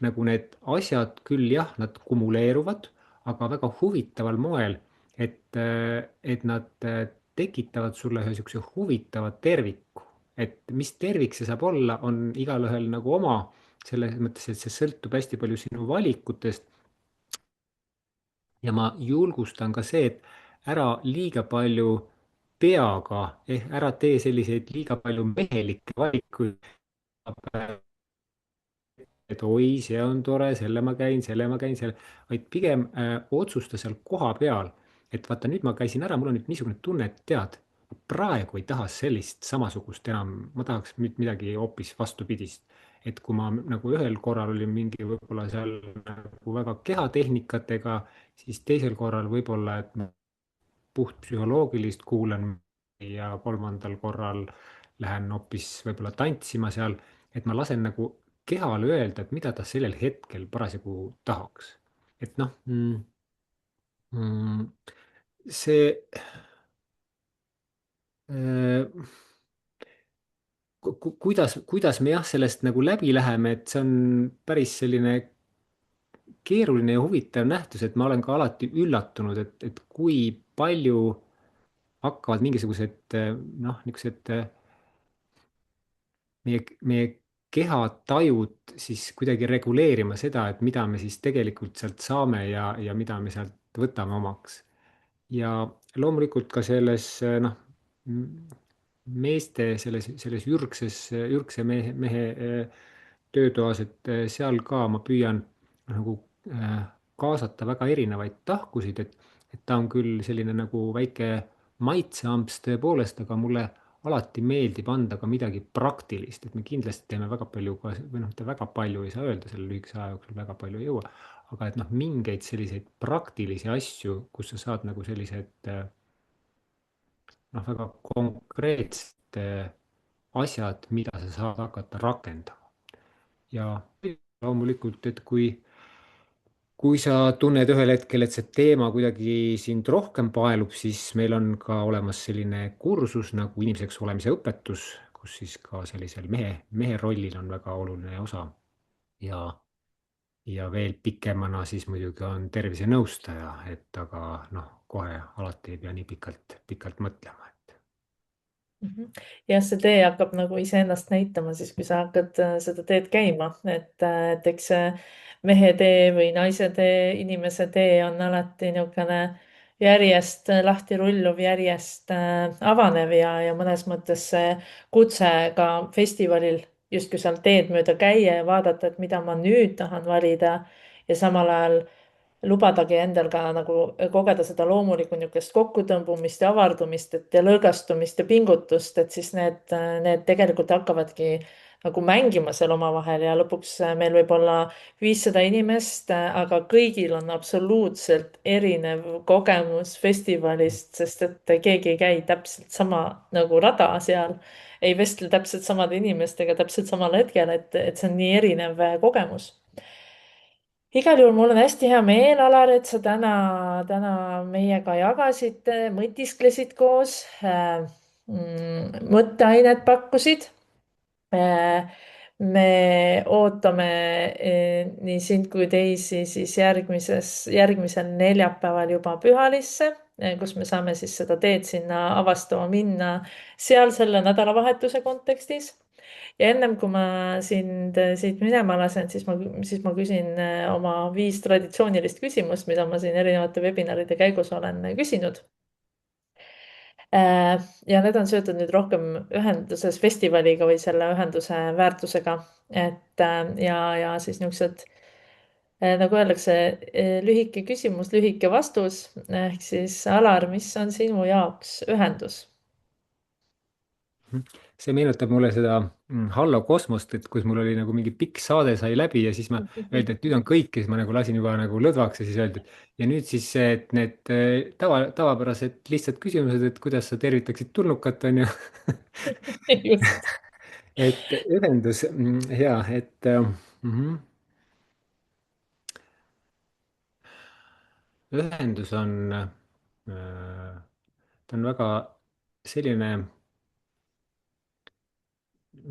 nagu need asjad küll jah, nad kumuleeruvad, aga väga huvitaval moel, et nad tekitavad sulle ühe niisuguse huvitava terviku. et mis tervik see saab olla, on igalühel nagu oma, selles mõttes, et see sõltub hästi palju sinu valikutest. ja ma julgustan ka see, et ära liiga palju peaga, ehk ära tee selliseid liiga palju mehelikke valikuid, et oi, see on tore, selle ma käin, selle, vaid pigem otsusta seal kohapeal, et vaata, nüüd ma käisin ära, mul on nüüd niisugune tunne, et tead, praegu ei taha sellist samasugust enam, ma tahaks nüüd midagi hoopis vastupidist. et kui ma nagu ühel korral olin mingi võib-olla seal nagu väga kehatehnikatega, siis teisel korral võib-olla, et ma puhtpsühholoogilist kuulan ja kolmandal korral lähen hoopis võib-olla tantsima seal, et ma lasen nagu kehal öelda, et mida ta sellel hetkel parasjagu tahaks. et noh see äh, kuidas me jah, sellest nagu läbi läheme, et see on päris selline keeruline ja huvitav nähtus, et ma olen ka alati üllatunud, et kui palju hakkavad mingisugused noh, niisugused meie kehatajud siis kuidagi reguleerima seda, et mida me siis tegelikult sealt saame ja mida me sealt võtame omaks. ja loomulikult ka selles noh, meeste selles ürgse mehe töötoas, et seal ka ma püüan nagu kaasata väga erinevaid tahkusid, et ta on küll selline nagu väike maitseamps tõepoolest, aga mulle alati meeldib anda ka midagi praktilist, et me kindlasti teeme väga palju ka, või noh, mitte väga palju ei saa öelda, selle lühikese aja jooksul väga palju ei jõua, aga et noh, mingeid selliseid praktilisi asju, kus sa saad nagu sellised noh, väga konkreetsed asjad, mida sa saad hakata rakendama. ja loomulikult, et kui sa tunned ühel hetkel, et see teema kuidagi sind rohkem paelub, siis meil on ka olemas selline kursus nagu inimeseks olemise õpetus, kus siis ka sellisel mehe rollil on väga oluline osa. ja, ja veel pikemana siis muidugi on tervisenõustaja, et aga noh, kohe alati ei pea nii pikalt mõtlema. Mhm. jah, see tee hakkab nagu iseennast näitama siis, kui sa hakkad seda teed käima, et eks see mehe tee või naise tee, inimese tee on alati niisugune järjest lahti rulluv, järjest avanev ja mõnes mõttes see kutse ka festivalil justkui seal teed mööda käia ja vaadata, et mida ma nüüd tahan valida ja samal ajal lubadagi endal ka nagu kogeda seda loomulikku niisugust kokkutõmbumist ja avardumist, et ja lõõgastumist ja pingutust, et siis need tegelikult hakkavadki nagu mängima seal omavahel ja lõpuks meil võib olla 500 inimest, aga kõigil on absoluutselt erinev kogemus festivalist, sest et keegi ei käi täpselt sama nagu rada seal, ei vestle täpselt samade inimestega täpselt samal hetkel, et see on nii erinev kogemus. Igal juhul mul on hästi hea meel, Alar, et sa täna meiega jagasid, mõtisklesid koos, mõtteainet pakkusid. me ootame nii sind kui teisi siis järgmisel neljapäeval juba Pühalisse, kus me saame siis seda teed sinna avastama minna seal selle nädalavahetuse kontekstis ja ennem kui ma sind siit minema lasen, siis ma küsin oma 5 traditsioonilist küsimust, mida ma siin erinevate webinaride käigus olen küsinud. ja need on seotud nüüd rohkem ühenduses festivaliga või selle ühenduse väärtusega. ja siis niisugused nagu öeldakse, lühike küsimus, lühike vastus ehk siis Alar, mis on sinu jaoks ühendus? See meenutab mulle seda Hallo kosmost, et kus mul oli nagu mingi pikk saade sai läbi ja siis ma öeldi, et nüüd on kõik ja siis ma nagu lasin juba nagu lõdvaks ja siis öeldi, et ja nüüd siis see, et need tavapärased lihtsad küsimused, et kuidas sa tervitaksid tulnukat, on ju. just. et ühendus, hea, et ühendus ta on väga selline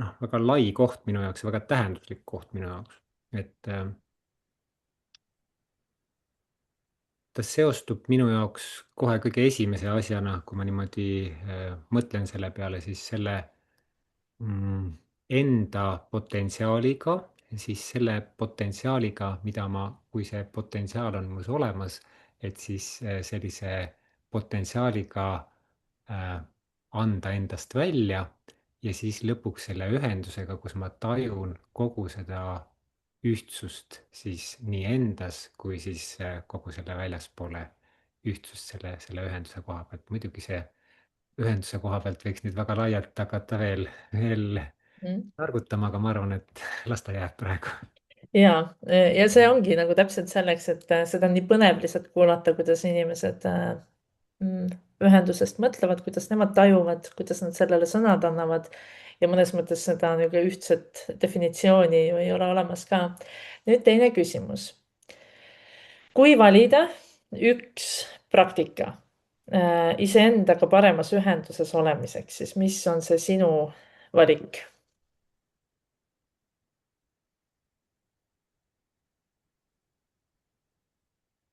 noh, väga lai koht minu jaoks ja väga tähenduslik koht minu jaoks. et ta seostub minu jaoks kohe kõige esimese asjana, kui ma niimoodi mõtlen selle peale, siis selle mm, enda potentsiaaliga, siis selle potentsiaaliga, mida ma, kui see potentsiaal on mul olemas, et siis sellise potentsiaaliga äh, anda endast välja ja siis lõpuks selle ühendusega, kus ma tajun kogu seda ühtsust siis nii endas kui siis kogu selle väljaspoole ühtsust selle ühenduse koha pealt. muidugi see ühenduse koha pealt võiks nüüd väga laialt hakata veel mm. targutama, aga ma arvan, et las ta jääb praegu. ja see ongi nagu täpselt selleks, et seda on nii põnev lihtsalt kuulata, kuidas inimesed mm, ühendusest mõtlevad, kuidas nemad tajuvad, kuidas nad sellele sõnad annavad. ja mõnes mõttes seda niisugune ühtset definitsiooni ju ei ole olemas ka. nüüd teine küsimus. kui valida üks praktika iseendaga paremas ühenduses olemiseks, siis mis on see sinu valik?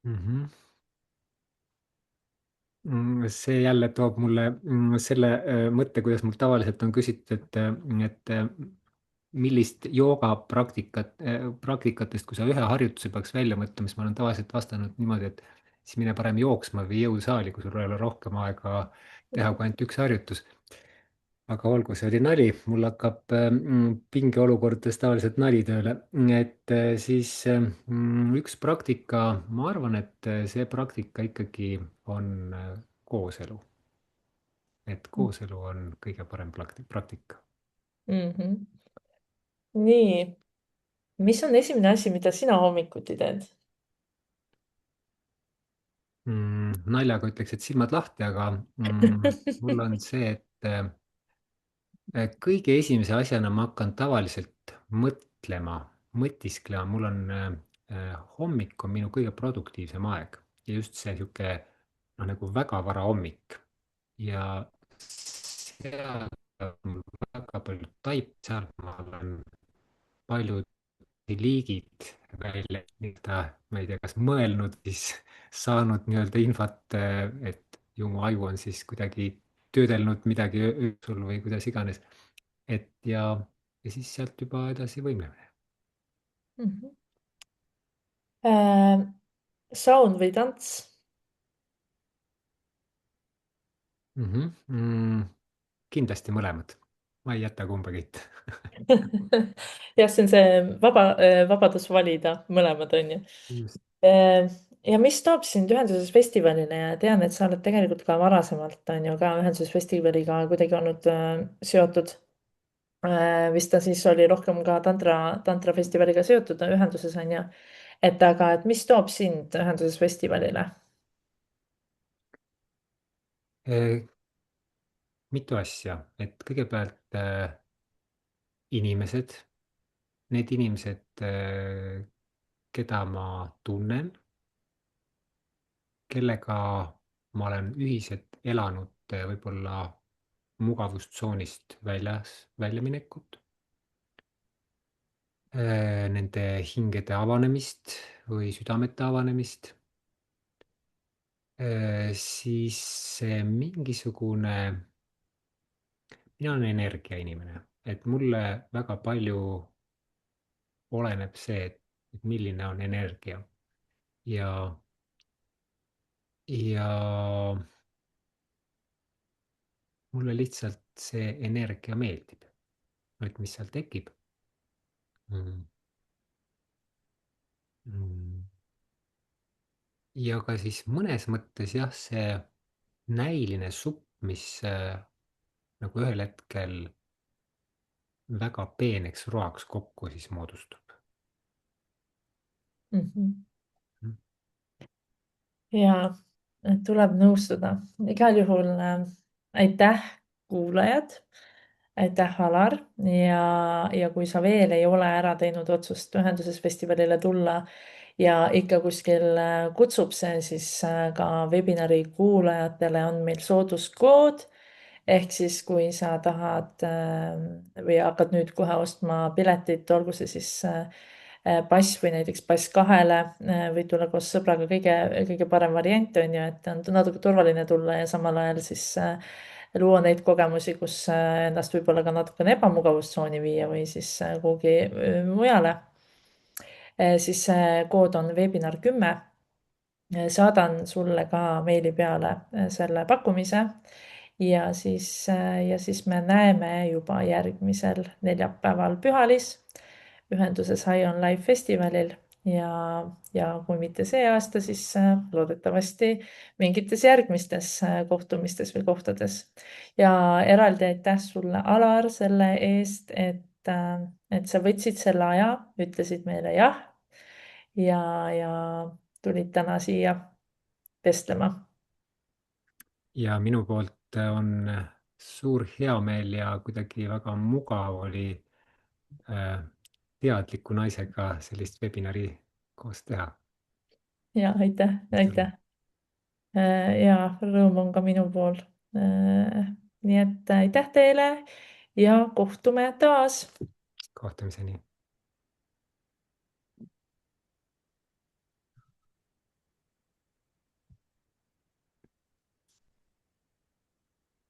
Mhm. See jälle toob mulle selle mõtte, kuidas mul tavaliselt on küsitud, et millist praktikatest, kui sa ühe harjutuse peaks välja mõtlema, siis ma olen tavaliselt vastanud niimoodi, et siis mine parem jooksma või jõusaali, kui sul ei ole rohkem aega teha kui ainult üks harjutus. aga olgu, see oli nali, mul hakkab pingeolukordades tavaliselt nali tööle. et siis üks praktika, ma arvan, et see praktika ikkagi on kooselu. et kooselu on kõige parem praktika. Mhm. nii, mis on esimene asi, mida sina hommikuti teed? Naljaga ütleks, et silmad lahti, aga mul on see, et kõige esimese asjana ma hakkan tavaliselt mõtlema, mõtisklema, mul on hommik on minu kõige produktiivsem aeg ja just see niisugune noh, nagu väga vara hommik ja seal on mul väga palju taipa, seal ma olen paljud liigid välja nii-öelda, ma ei tea, kas mõelnud, siis saanud nii-öelda infot, et ju mu aju on siis kuidagi töödelnud midagi öösel või kuidas iganes. et ja siis sealt juba edasi võimlemine. Mhm. Äh, saun või tants? Kindlasti mõlemad, ma ei jäta kumbagi ette. jah, see on see vabadus valida, mõlemad on ju. just. ja mis toob sind Ühenduses festivalile ja tean, et sa oled tegelikult ka varasemalt on ju ka Ühenduses festivaliga kuidagi olnud seotud. vist ta siis oli rohkem ka tantrafestivaliga seotud ühenduses on ju. et aga, et mis toob sind Ühenduses festivalile? Mitu asja, et kõigepealt inimesed, need inimesed, keda ma tunnen, kellega ma olen ühiselt elanud võib-olla mugavustsoonist väljaminekut, nende hingede avanemist või südamete avanemist, siis see mingisugune, mina olen energiainimene, et mulle väga palju oleneb see, et milline on energia ja, ja mulle lihtsalt see energia meeldib, et mis seal tekib. Mm. Mm. ja ka siis mõnes mõttes jah, see näiline supp, mis nagu ühel hetkel väga peeneks roaks kokku siis moodustub. Mhm. Mm. ja tuleb nõustuda, igal juhul aitäh, kuulajad. aitäh, Alar ja kui sa veel ei ole ära teinud otsust Ühenduses festivalile tulla ja ikka kuskil kutsub see, siis ka webinari kuulajatele on meil sooduskood. ehk siis, kui sa tahad või hakkad nüüd kohe ostma piletit, olgu see siis pass või näiteks pass kahele või tulla koos sõbraga, kõige parem variant on ju, et on natuke turvaline tulla ja samal ajal siis luua neid kogemusi, kus ennast võib-olla ka natukene ebamugavustsooni viia või siis kuhugi mujale. siis see kood on veebinar 10. saadan sulle ka meili peale selle pakkumise ja siis me näeme juba järgmisel neljapäeval Pühalis. ühenduses High on Life festivalil ja, ja kui mitte see aasta, siis loodetavasti mingites järgmistes kohtumistes või kohtades. ja eraldi aitäh sulle, Alar, selle eest, et sa võtsid selle aja, ütlesid meile jah ja tulid täna siia vestlema. ja minu poolt on suur heameel ja kuidagi väga mugav oli äh, teadliku naisega sellist webinari koos teha. ja aitäh, aitäh. Ja rõõm on ka minu pool. nii et aitäh teile ja kohtume taas. Kohtumiseni.